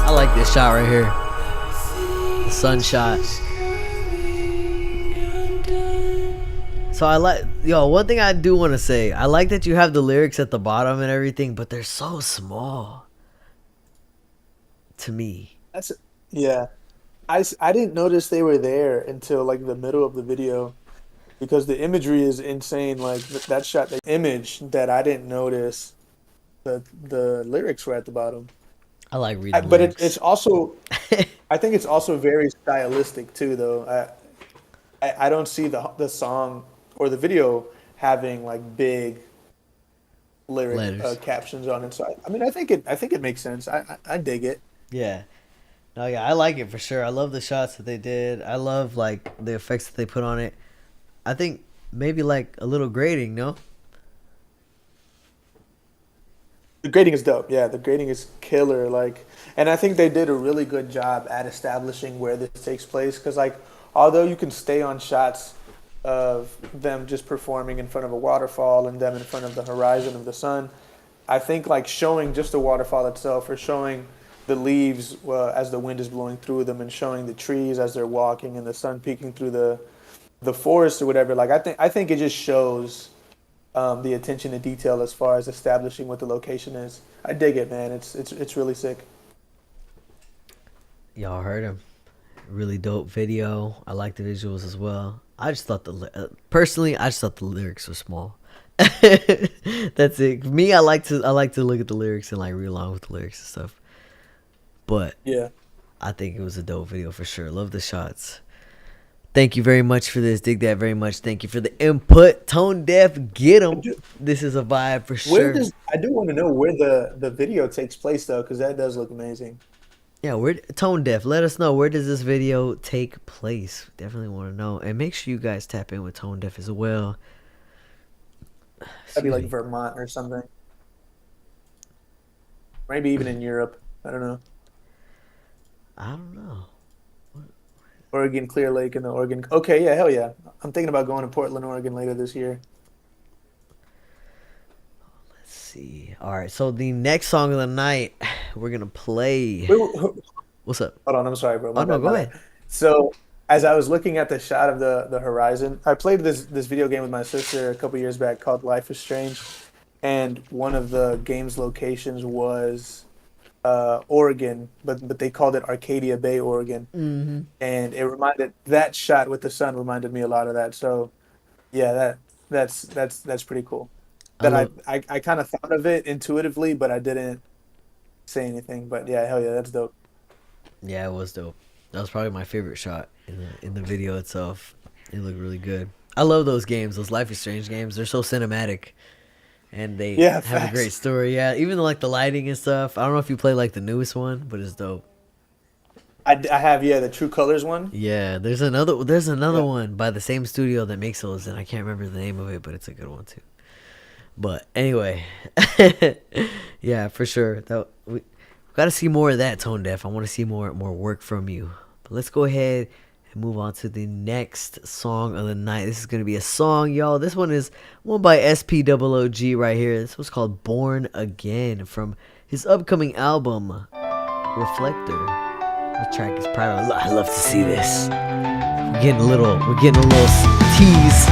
I like this shot right here. The sun shot. So I like, one thing I do want to say, I like that you have the lyrics at the bottom and everything, but they're so small to me. That's yeah. I didn't notice they were there until like the middle of the video because the imagery is insane. Like that shot, the image that I didn't notice the lyrics were at the bottom. I like reading But lyrics. it's also I think it's also very stylistic too, though. I don't see the song or the video having like big lyric Letters. captions on it. So I mean, I think it makes sense. I dig it. Yeah. No, yeah, I like it for sure. I love the shots that they did. I love like the effects that they put on it. I think maybe like a little grading, no? The grading is dope. Yeah, the grading is killer. Like, and I think they did a really good job at establishing where this takes place. Because like, although you can stay on shots of them just performing in front of a waterfall and them in front of the horizon of the sun, I think like showing just the waterfall itself, or showing the leaves as the wind is blowing through them, and showing the trees as they're walking and the sun peeking through the forest or whatever. Like, I think it just shows the attention to detail as far as establishing what the location is. I dig it, man. It's really sick. Y'all heard him. Really dope video. I like the visuals as well. I just thought personally, I just thought the lyrics were small. That's it. Me, I like to look at the lyrics and like read along with the lyrics and stuff. But Yeah. I think it was a dope video for sure. Love the shots. Thank you very much for this. Dig that very much. Thank you for the input. Tone Deaf, get 'em. This is a vibe for sure. I do want to know where the video takes place though, because that does look amazing. Yeah, where Tone Deaf, let us know, where does this video take place? Definitely want to know. And make sure you guys tap in with Tone Deaf as well. That'd be like Vermont or something. Maybe even in Europe. I don't know. I don't know. Oregon, Clear Lake, and the Oregon. Okay, yeah, hell yeah. I'm thinking about going to Portland, Oregon later this year. Let's see. All right, so the next song of the night, we're gonna play. What's up? Hold on, I'm sorry, bro. Oh no, go ahead. So, as I was looking at the shot of the horizon, I played this video game with my sister a couple years back called Life is Strange, and one of the game's locations was Oregon, but they called it Arcadia Bay, Oregon. Mm-hmm. And that shot with the sun reminded me a lot of that. So, yeah, that's pretty cool. That I kind of thought of it intuitively, but I didn't say anything. But yeah, hell yeah, that's dope. Yeah, it was dope. That was probably my favorite shot in the video itself. It looked really good. I love those games, those Life is Strange games. They're so cinematic, and they have a great story. Yeah, even like the lighting and stuff. I don't know if you play like the newest one, but it's dope. I have, yeah, the True Colors one. Yeah, there's another one by the same studio that makes those, and I can't remember the name of it, but it's a good one too. But anyway, yeah, for sure. We got to see more of that, Tone Deaf. I want to see more work from you. But let's go ahead and move on to the next song of the night. This is going to be a song, y'all. This one is one by SPOOG right here. This was called Born Again from his upcoming album, Reflector. The track is private. I love to see this. We're getting a little tease.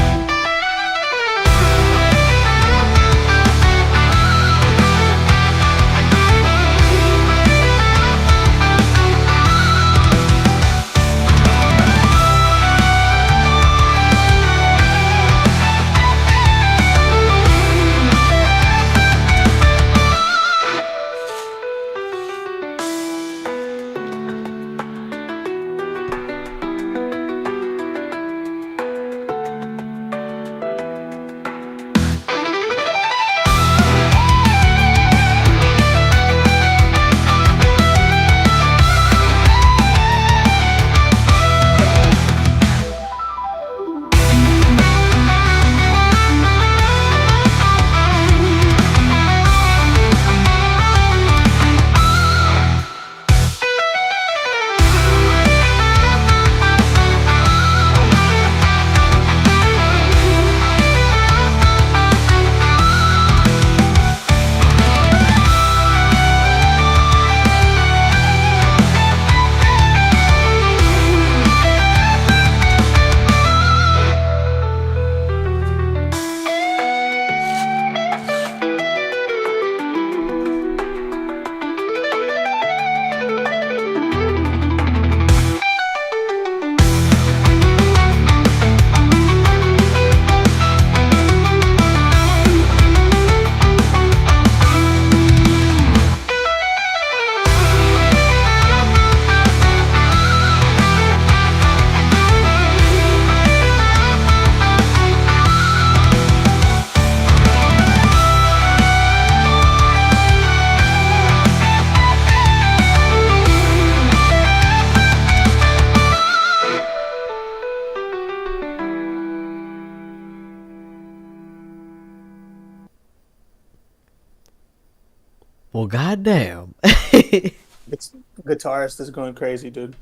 Well, goddamn. It's guitarist is going crazy, dude.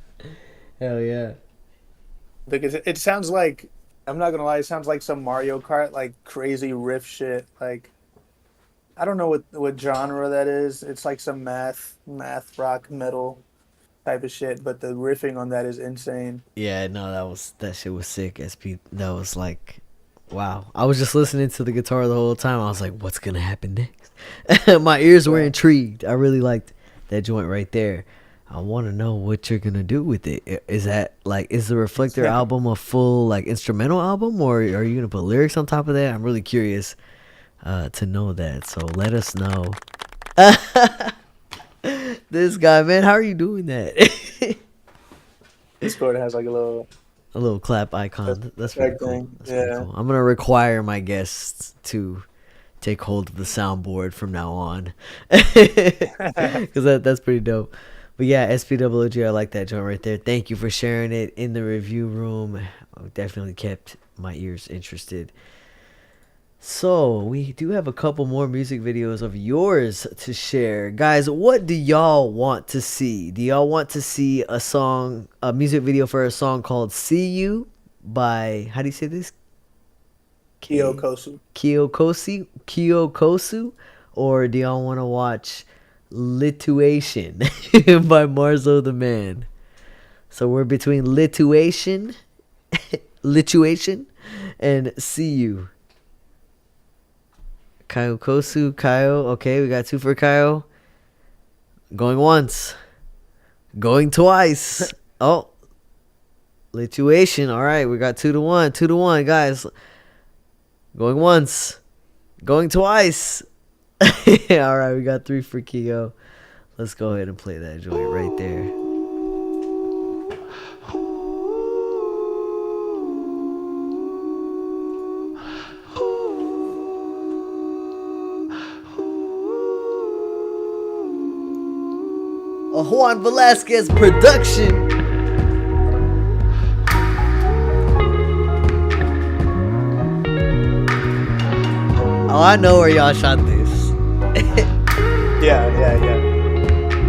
Hell yeah. Because it sounds like, I'm not gonna lie, it sounds like some Mario Kart, like crazy riff shit. Like, I don't know what genre that is. It's like some math rock metal type of shit, but the riffing on that is insane. Yeah, no, that shit was sick. SP, that was like, wow. I was just listening to the guitar the whole time. I was like, what's gonna happen next? My ears were intrigued. I really liked that joint right there. I want to know what you're gonna do with it. Is that like, is the Reflector album a full like instrumental album, or are you gonna put lyrics on top of that? I'm really curious to know that. So let us know. This guy, man, how are you doing that? Discord has like a little clap icon. That's pretty cool. That's yeah. pretty cool. I'm gonna require my guests to take hold of the soundboard from now on, because that's pretty dope. But yeah, SPWG, I like that joint right there. Thank you for sharing it in the review room. Definitely kept my ears interested. So we do have a couple more music videos of yours to share. Guys, what do y'all want to see? Do y'all want to see a music video for a song called See You by, how do you say this? Kiyokosu. Kiyokosu? Or do y'all want to watch Lituation by Marzo the Man? So we're between Lituation and See You. Kayo. Okay, we got 2 for Kayo. Going once. Going twice. Oh. Lituation. All right, we got 2-1. 2-1, guys. Going once. Going twice. All right, we got 3 for Kiyo. Let's go ahead and play that joint right there. A Juan Velasquez production. Oh, I know where y'all shot this. Yeah.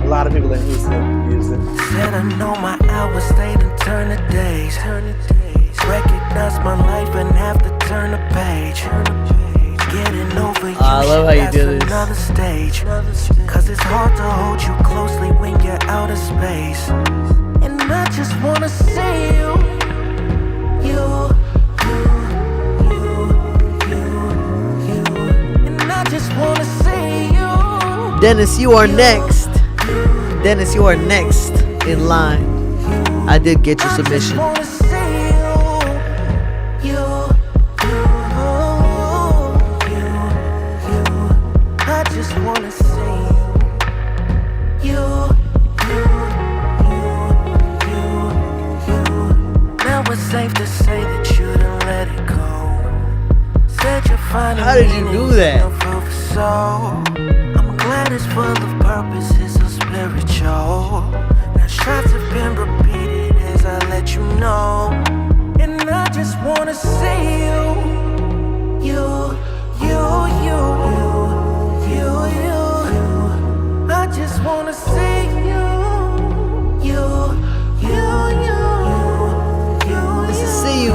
A lot of people in Houston used it. Said I know my hours stayed and turn the days. Recognize my life and have to turn the page. Getting over you, I love how you do this. Another stage. Cause it's hard to hold you closely when you're out of space. And I just wanna see you. And I just wanna see you. Dennis, you are next. Dennis, you are next in line. I did get your submission. Safe to say that you done let it go. Said you're fine. How did you do that? I'm glad it's full of purpose, it's so spiritual. Now shots have been repeated as I let you know. And I just wanna see you. I just wanna see you. See you.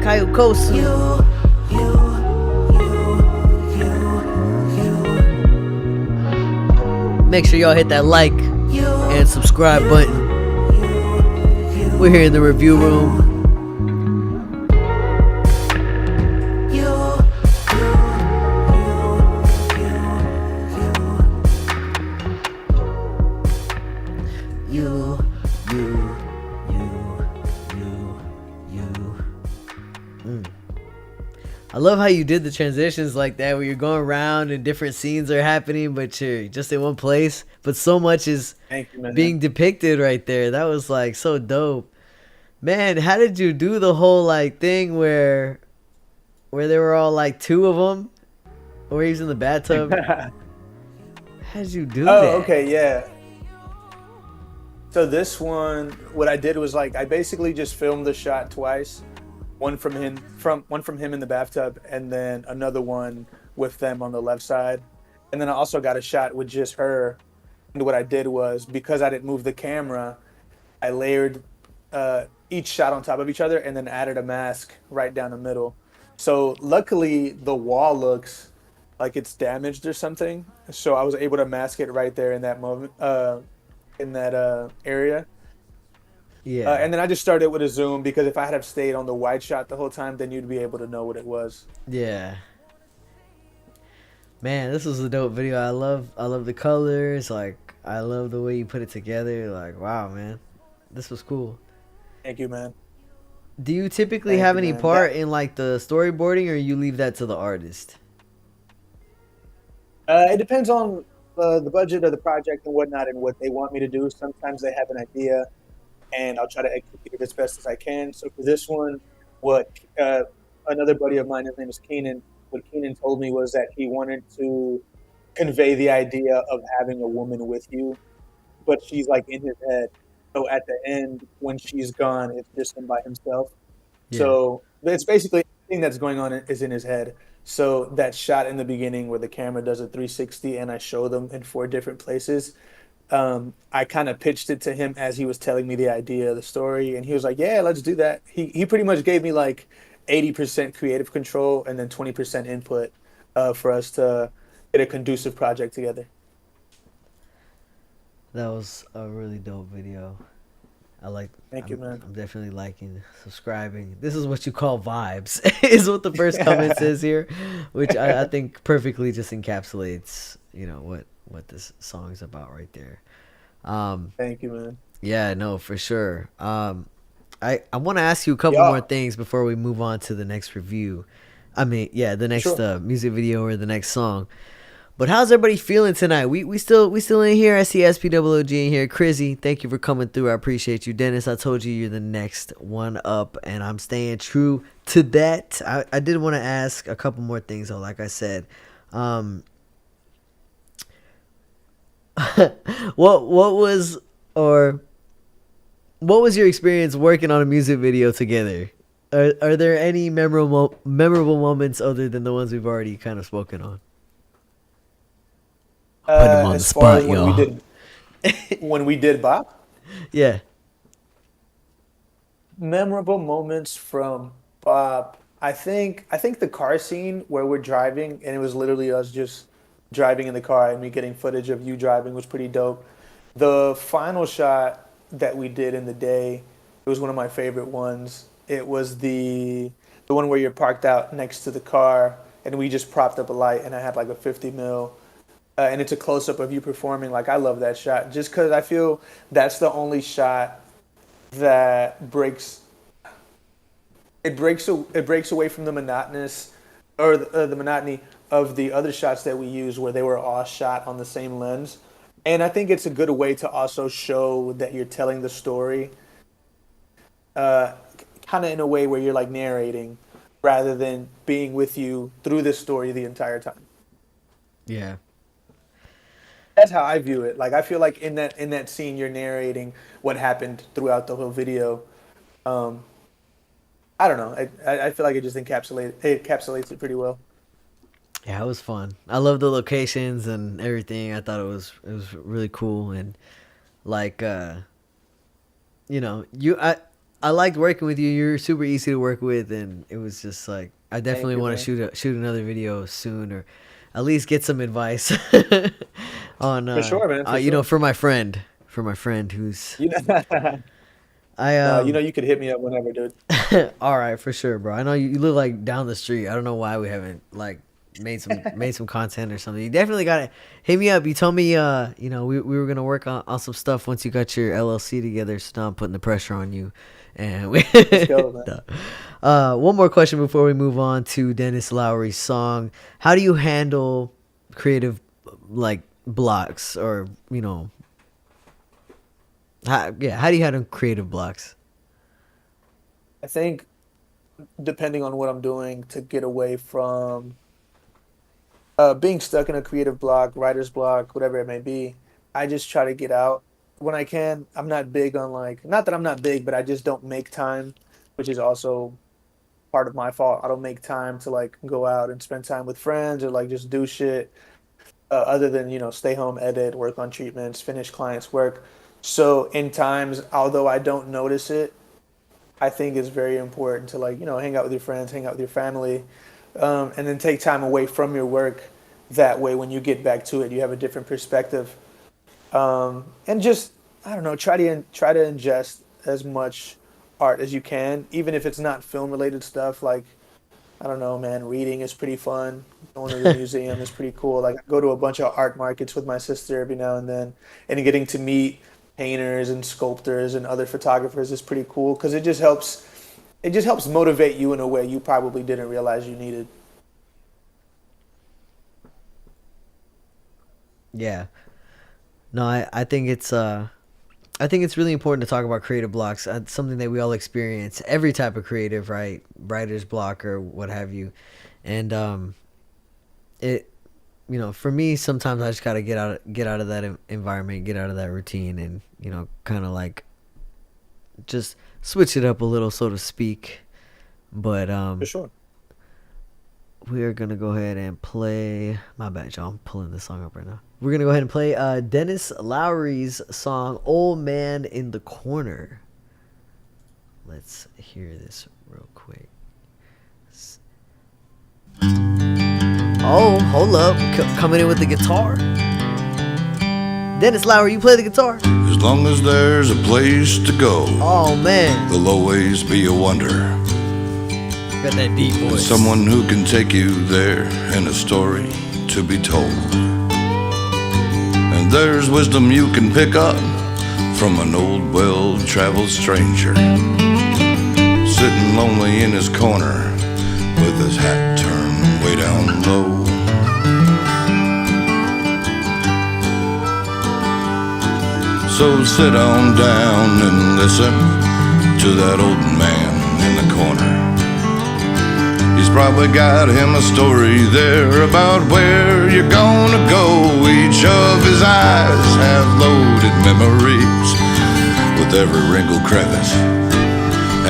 Kayokosu. Make sure y'all hit that like and subscribe button. We're here in the review room. I love how you did the transitions like that, where you're going around and different scenes are happening, but you're just in one place. But so much is being depicted right there. That was like so dope, man. How did you do the whole like thing where they were all like 2 of them, or he was in the bathtub? How did you do that? Oh, okay, yeah. So this one, what I did was like I basically just filmed the shot twice. One from him in the bathtub, and then another one with them on the left side. And then I also got a shot with just her. And what I did was, because I didn't move the camera, I layered each shot on top of each other and then added a mask right down the middle. So luckily, the wall looks like it's damaged or something. So I was able to mask it right there in that moment, in that area. Yeah. And then I just started with a zoom because if I had have stayed on the wide shot the whole time, then you'd be able to know what it was. Yeah. Man, this was a dope video. I love the colors. Like, I love the way you put it together. Like, wow, man, this was cool. Thank you, man. Do you typically Thank have you, any man. part in like the storyboarding, or you leave that to the artist? It depends on the budget of the project and whatnot and what they want me to do. Sometimes they have an idea, and I'll try to execute it as best as I can. So for this one, what another buddy of mine, his name is Keenan, what Keenan told me was that he wanted to convey the idea of having a woman with you, but she's like in his head. So at the end, when she's gone, it's just him by himself. Yeah. So it's basically everything that's going on is in his head. So that shot in the beginning where the camera does a 360 and I show them in 4 different places, I kind of pitched it to him as he was telling me the idea of the story, and he was like, "Yeah, let's do that." He pretty much gave me like 80% creative control and then 20% input for us to get a conducive project together. That was a really dope video. Thank you, man. I'm definitely liking, subscribing. This is what you call vibes, is what the first comment says here, which I think perfectly just encapsulates, you know, what this song's about right there. Thank you, man. Yeah, no, for sure. I want to ask you a couple Yeah. more things before we move on to the next review. I mean, yeah, the next Sure. music video or the next song. But how's everybody feeling tonight? We still in here. I see SPWG in here. Crizzy, thank you for coming through. I appreciate you. Dennis, I told you you're the next one up, and I'm staying true to that. I did want to ask a couple more things though. Like I said, what was your experience working on a music video together? Are there any memorable moments other than the ones we've already kind of spoken on? Put him on the As far as spot, when y'all. when we did Bop, Yeah. memorable moments from Bop. I think the car scene where we're driving and it was literally us just driving in the car and me getting footage of you driving was pretty dope. The final shot that we did in the day, it was one of my favorite ones. It was the one where you're parked out next to the car and we just propped up a light and I had like a 50 mil. And it's a close up of you performing. Like, I love that shot just because I feel that's the only shot that breaks away from the monotonous or the monotony of the other shots that we use where they were all shot on the same lens. And I think it's a good way to also show that you're telling the story kind of in a way where you're like narrating rather than being with you through the story the entire time. Yeah. That's how I view it. Like, I feel like in that scene you're narrating what happened throughout the whole video. I don't know. I feel like it just encapsulates it pretty well. Yeah, it was fun. I love the locations and everything. I thought it was really cool, and like you know, I liked working with you. You're super easy to work with, and it was just like I definitely you, want man. to shoot another video soon, or at least get some advice on For sure, man. For you know, sure. for my friend who's You know, I you could hit me up whenever, dude. all right, for sure, bro. I know you live like down the street. I don't know why we haven't like made some content or something. You definitely gotta hit me up. You told me you know, we were gonna work on some stuff once you got your LLC together, so now I'm putting the pressure on you. And Let's go, man. one more question before we move on to Dennis Lowry's song. How do you handle creative like blocks, or you know, how do you handle creative blocks? I think depending on what I'm doing to get away from being stuck in a creative block, writer's block, whatever it may be, I just try to get out when I can. I'm not big on like, not that I'm not big, but I just don't make time, which is also part of my fault. I don't make time to like go out and spend time with friends or like just do shit other than, you know, stay home, edit, work on treatments, finish clients' work. So in times, although I don't notice it, I think it's very important to like, you know, hang out with your friends, hang out with your family, and then take time away from your work. That way, when you get back to it, you have a different perspective. And just, I don't know, try to ingest as much art as you can, even if it's not film related stuff. Like, I don't know, man, reading is pretty fun. Going to the museum is pretty cool. Like, I go to a bunch of art markets with my sister every now and then, and getting to meet painters and sculptors and other photographers is pretty cool because it just helps motivate you in a way you probably didn't realize you needed. Yeah. No, I think it's really important to talk about creative blocks. It's something that we all experience. Every type of creative, right? Writer's block or what have you. And it, you know, for me, sometimes I just gotta get out of that environment, get out of that routine, and, you know, kind of like just switch it up a little, so to speak. But For sure. we are gonna go ahead and play. My bad, y'all. I'm pulling this song up right now. We're gonna go ahead and play Dennis Lowry's song "Old Man in the Corner." Let's hear this real quick. Oh, hold up! Coming in with the guitar. Dennis Lowry, you play the guitar? As long as there's a place to go, Oh man, there'll always be a wonder. got that deep And voice. someone who can take you there and a story to be told. And there's wisdom you can pick up from an old, well-traveled stranger, sitting lonely in his corner with his hat turned way down low. So sit on down and listen to that old man in the corner. He's probably got him a story there about where you're gonna go. Each of his eyes have loaded memories with every wrinkled crevice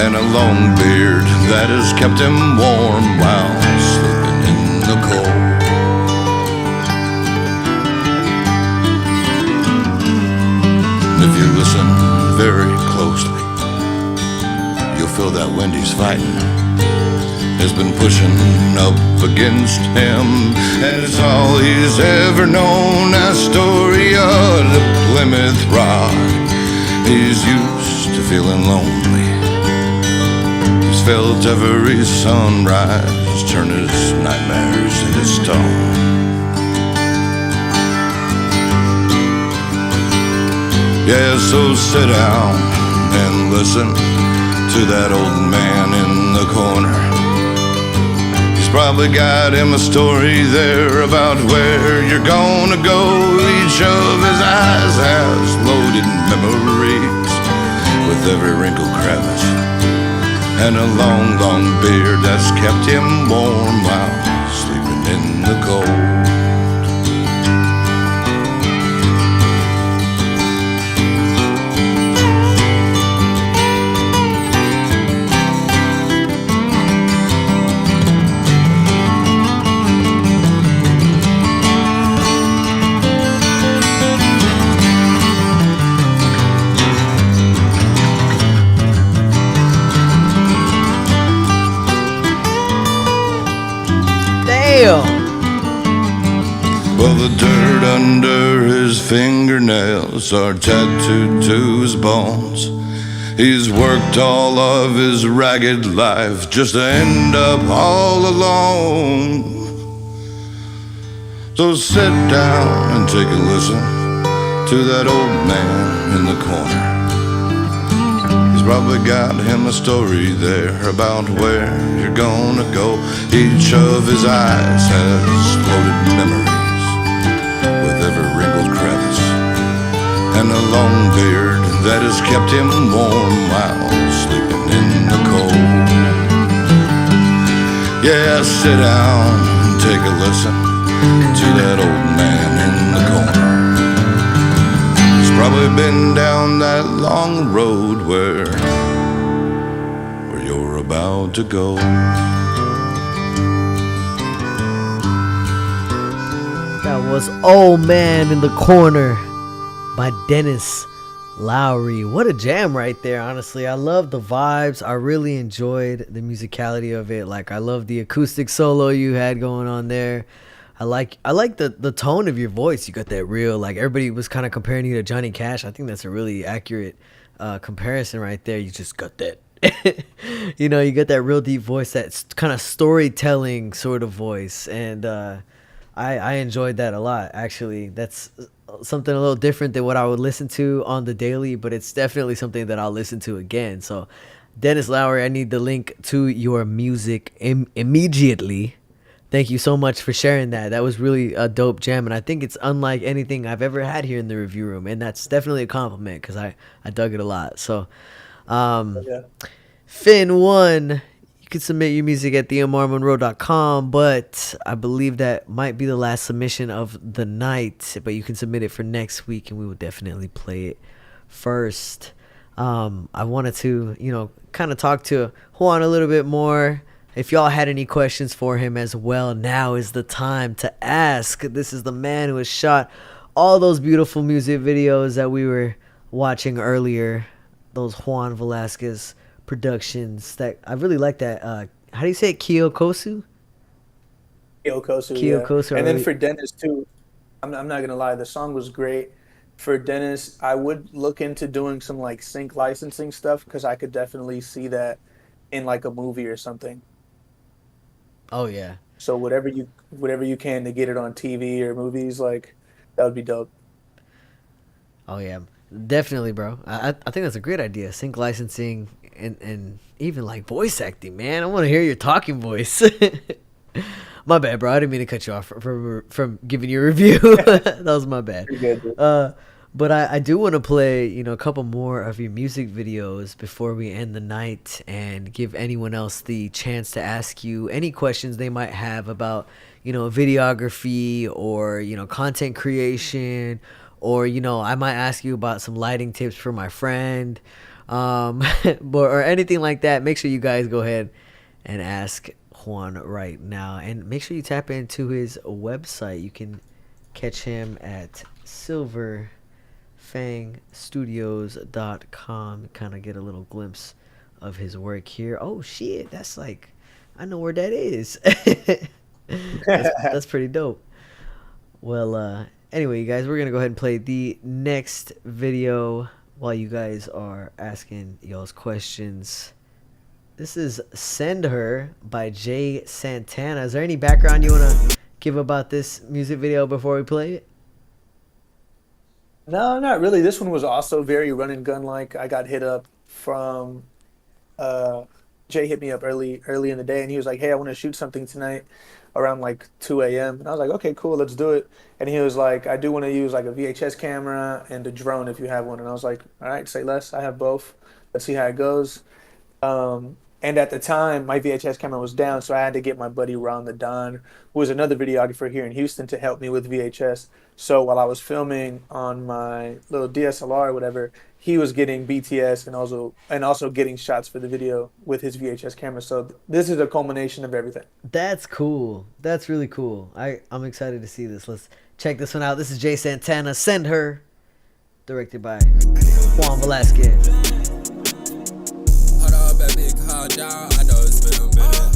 and a long beard that has kept him warm while sleeping in the cold. If you listen very closely, you'll feel that wind he's fighting has been pushing up against him, and it's all he's ever known. A story of the Plymouth Rock. He's used to feeling lonely. He's felt every sunrise turn his nightmares into stone. Yeah, so sit down and listen to that old man in the corner. He's probably got him a story there about where you're gonna go. Each of his eyes has loaded memories with every wrinkled crevice and a long, long beard that's kept him warm while sleeping in the cold. Well, the dirt under his fingernails are tattooed to his bones. He's worked all of his ragged life just to end up all alone. So sit down and take a listen to that old man in the corner. He's probably got him a story there about where you're gonna go. Each of his eyes has loaded memories with every wrinkled crevice and a long beard that has kept him warm while sleeping in the cold. Yeah, sit down and take a listen to that old man in the corner. He's probably been down that long road where you're about to go. That was Old Man in the Corner by Dennis Lowry. What a jam right there, honestly. I love the vibes. I really enjoyed the musicality of it. Like, I love the acoustic solo you had going on there. I like the tone of your voice. You got that real, like, everybody was kind of comparing you to Johnny Cash. I think that's a really accurate comparison right there. You just got that, you know, you got that real deep voice, that kind of storytelling sort of voice. And I enjoyed that a lot, actually. That's something a little different than what I would listen to on the daily, but it's definitely something that I'll listen to again. So, Dennis Lowry, I need the link to your music immediately. Thank you so much for sharing that. That was really a dope jam, and I think it's unlike anything I've ever had here in the review room, and that's definitely a compliment because I dug it a lot. So, Finn1, you can submit your music at theamarmonroe.com, but I believe that might be the last submission of the night, but you can submit it for next week, and we will definitely play it first. I wanted to, you know, kind of talk to Juan a little bit more. If y'all had any questions for him as well, now is the time to ask. This is the man who has shot all those beautiful music videos that we were watching earlier, those Juan Velasquez productions. That I really like that. How do you say it? Kiyokosu? Kiyokosu, Kiyokosu, yeah. And then for Dennis too, I'm not gonna lie, the song was great. For Dennis, I would look into doing some like sync licensing stuff because I could definitely see that in like a movie or something. Oh yeah. So whatever you can to get it on TV or movies, like, that would be dope. Oh yeah, definitely, bro. I think that's a great idea. Sync licensing and even like voice acting, man. I want to hear your talking voice. My bad, bro. I didn't mean to cut you off from giving you a review. That was my bad. You're good, dude. But I do want to play, you know, a couple more of your music videos before we end the night and give anyone else the chance to ask you any questions they might have about, you know, videography or, you know, content creation, or, you know, I might ask you about some lighting tips for my friend, or anything like that. Make sure you guys go ahead and ask Juan right now, and make sure you tap into his website. You can catch him at fangstudios.com. Kind of get a little glimpse of his work here. Oh shit, that's like, I know where that is. that's pretty dope. Well, anyway, you guys, we're gonna go ahead and play the next video while you guys are asking y'all's questions. This is Send Her by Jay Santana. Is there any background you want to give about this music video before we play it? No, not really. This one was also very run and gun like. I got hit up from Jay hit me up early in the day, and he was like, "Hey, I want to shoot something tonight around like 2 a.m." And I was like, "Okay, cool, let's do it." And he was like, "I do want to use like a VHS camera and a drone if you have one." And I was like, "All right, say less. I have both. Let's see how it goes." And at the time, my VHS camera was down, so I had to get my buddy Ron the Don, who was another videographer here in Houston, to help me with VHS. So while I was filming on my little DSLR or whatever, he was getting BTS and also getting shots for the video with his VHS camera. So this is a culmination of everything. That's cool. That's really cool. I'm excited to see this. Let's check this one out. This is Jay Santana, Send Her, directed by Juan Velasquez. Baby, calm down. I know it's been a minute.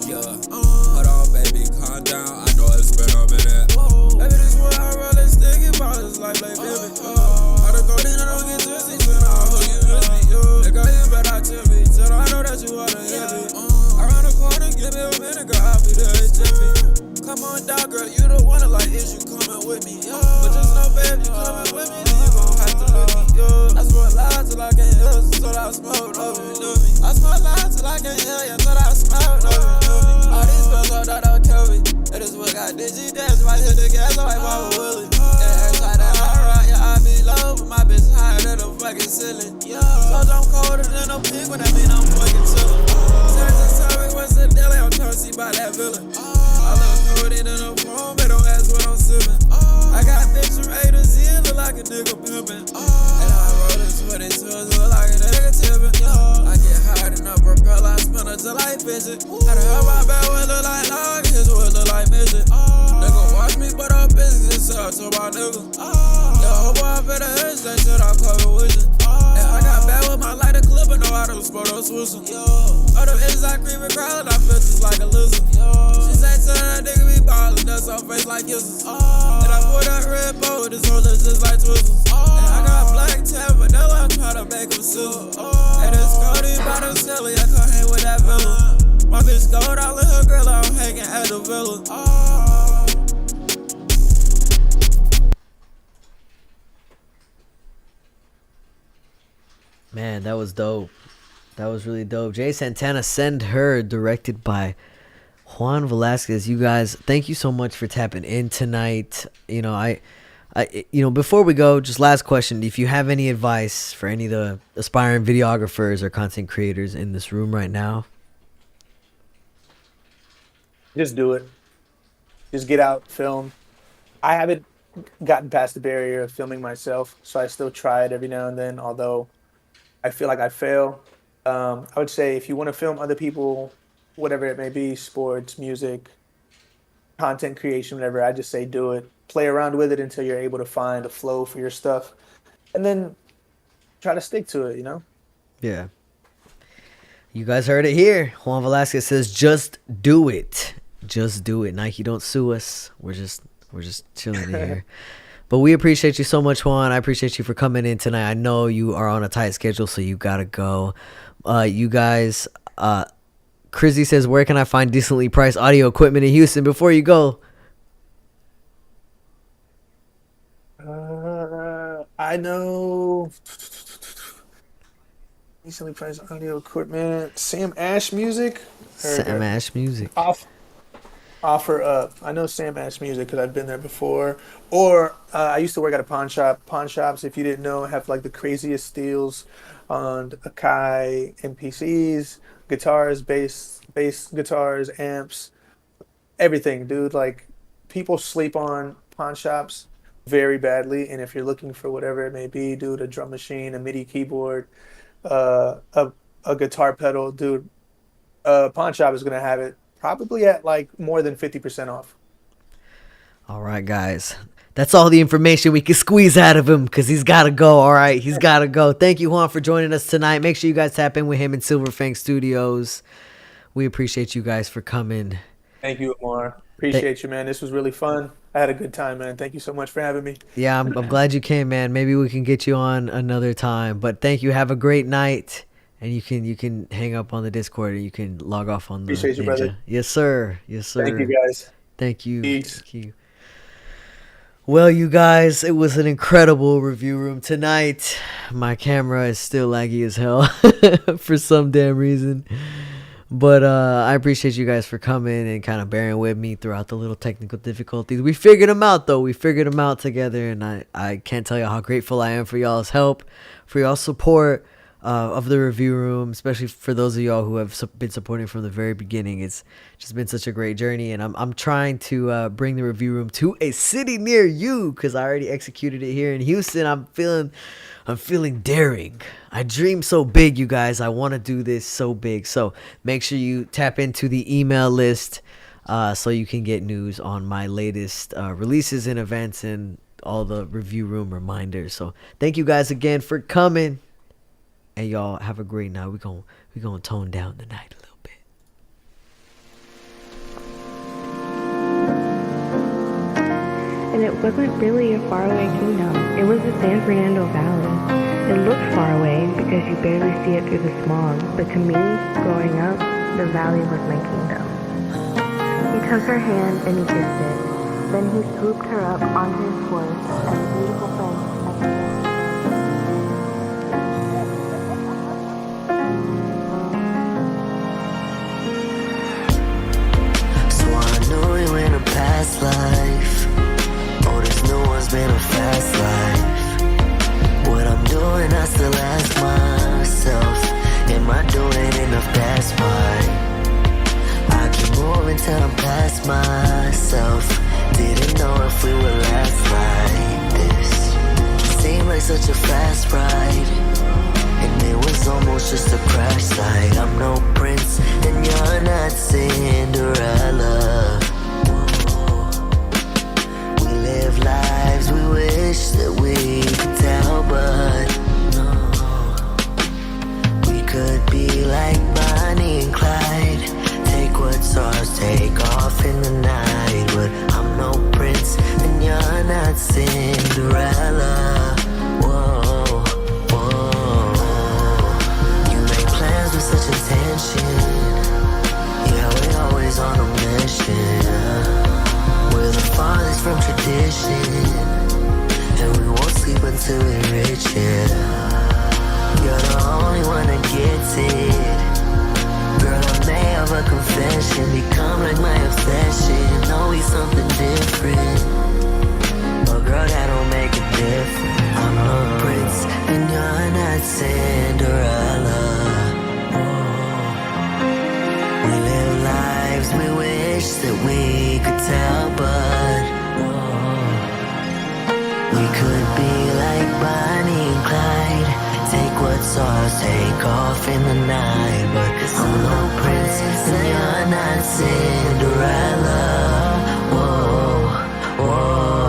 Yeah. Hold on, baby, calm down. I know it's been a minute. Baby, this one I really stick about is like baby. I don't go in, I don't get twisted. When I hold you with me, you got you better to me. Till I know that you wanna hear me. Around the corner, give me a minute, girl. I'll be there, it's Jimmy. Come on down, girl. You the one that like, is you coming with me? But just know, babe, you coming with me. Then you gon' have to look me. I swear loud till I can't hear, so that I smoke over you, know me. I swear loud till I can't hear, yeah, so that I smoke over you, know me. All these girls out that don't kill me. That is what got digi dance, right here the gas, like Papa Willie. Yeah, every time that I ride, yeah, I be low, but my bitch higher than the fucking ceiling. Yeah, so I'm colder than a pig, when that mean I'm fucking chillin'. Sorry, what's the daily? I'm trying to see by that villain. I look good in the room, but don't ask what I'm sippin'. I got bitch from A to Z, look like a nigga pimpin'. And I roll this Put it to us like a negative. I get high enough, propel, I spin it till I visit. Had to have my bed with look like log, his would look like midget. Nigga watch me, but I'm busy, so I told my nigga. Yo, hope I fit the hits, that shit I'm covered with it. And I got bad with my lighter clip, and know how to sport those whistle. Other bitches I creep and crawling, I feel just like a lizard. She say to that nigga be ballin', that's her face like kisses. And I put that red bow with his holders just like twizzles. And I got black tab vanilla, I'm tryna make him sizzle. And it's Cody by the silly, I can't hang with that villain. My bitch gold all in her grill, I'm hanging at the villa. Man, that was dope. That was really dope. Jay Santana, Send Her, directed by Juan Velasquez. You guys, thank you so much for tapping in tonight. You know, before we go, just last question. If you have any advice for any of the aspiring videographers or content creators in this room right now. Just do it. Just get out, film. I haven't gotten past the barrier of filming myself, so I still try it every now and then, although I feel like I fail. I would say if you want to film other people, whatever it may be, sports, music, content creation, whatever, I just say do it. Play around with it until you're able to find a flow for your stuff. And then try to stick to it, you know? Yeah. You guys heard it here. Juan Velasquez says, just do it. Just do it. Nike, don't sue us. We're just chilling in here. But we appreciate you so much, Juan. I appreciate you for coming in tonight. I know you are on a tight schedule, so you gotta go. You guys, Crizzy says, where can I find decently priced audio equipment in Houston? Before you go, I know decently priced audio equipment. Sam Ash Music. Sam Ash Music. Offer up. I know Sam Ash Music because I've been there before. Or I used to work at a pawn shop. Pawn shops, if you didn't know, have like the craziest steals on Akai MPCs, guitars, bass guitars, amps, everything, dude. Like, people sleep on pawn shops very badly, and if you're looking for whatever it may be, dude, a drum machine, a MIDI keyboard, a guitar pedal, dude, pawn shop is gonna have it probably at like more than 50% off. All right, guys. That's all the information we can squeeze out of him because he's got to go. All right, he's got to go. Thank you, Juan, for joining us tonight. Make sure you guys tap in with him in Fang Studios. We appreciate you guys for coming. Thank you, Amar. Appreciate you, man. This was really fun. I had a good time, man. Thank you so much for having me. Yeah, I'm glad you came, man. Maybe we can get you on another time. But thank you. Have a great night. And you can hang up on the Discord and you can log off on the Appreciate you, brother. Yes, sir. Yes, sir. Thank you, guys. Thank you. Peace. Thank you. Well, you guys, it was an incredible review room tonight. My camera is still laggy as hell for some damn reason. But I appreciate you guys for coming and kind of bearing with me throughout the little technical difficulties. We figured them out, though. We figured them out together, and I can't tell you how grateful I am for y'all's help, for y'all's support of the review room, especially for those of y'all who have been supporting from the very beginning. It's just been such a great journey, and I'm trying to bring the review room to a city near you because I already executed it here in Houston. I'm feeling daring. I dream so big, you guys. I want to do this so big. So make sure you tap into the email list so you can get news on my latest releases and events and all the review room reminders. So thank you guys again for coming. And y'all have a great night. We're gonna tone down the night a little bit. And it wasn't really a faraway kingdom. It was the San Fernando Valley. It looked far away because you barely see it through the smog. But to me, growing up, the valley was my kingdom. He took her hand and he kissed it. Then he swooped her up onto his horse and the beautiful friend. Past life, oh, this new one's been a fast life. What I'm doing, I still ask myself, am I doing enough past mine? I keep moving till I'm past myself. Didn't know if we would last like this. Seemed like such a fast ride. was almost just a crash site. I'm no prince, and you're not Cinderella. We live lives we wish that we could tell, but no. We could be like Bonnie and Clyde. Take what's ours, take off in the night. But I'm no prince, and you're not Cinderella. Whoa, whoa. You make plans with such intention. Yeah, we always on a mission. We're the farthest from tradition, and we won't sleep until we reach it. You're the only one that gets it. Girl, I may have a confession, become like my obsession. Always something different, but girl, that don't make a difference. I'm no prince, and you're not Cinderella. We live lives we wish that we could tell, but we could be like Bonnie and Clyde. Take what's ours, take off in the night. But I'm no prince, and you're not Cinderella. Whoa, whoa.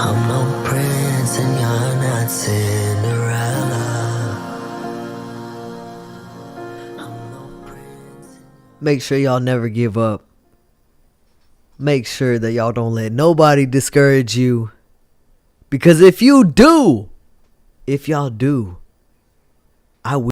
I'm no prince, and you're not Cinderella. I'm no prince. Make sure y'all never give up. Make sure that y'all don't let nobody discourage you. Because if y'all do, I will.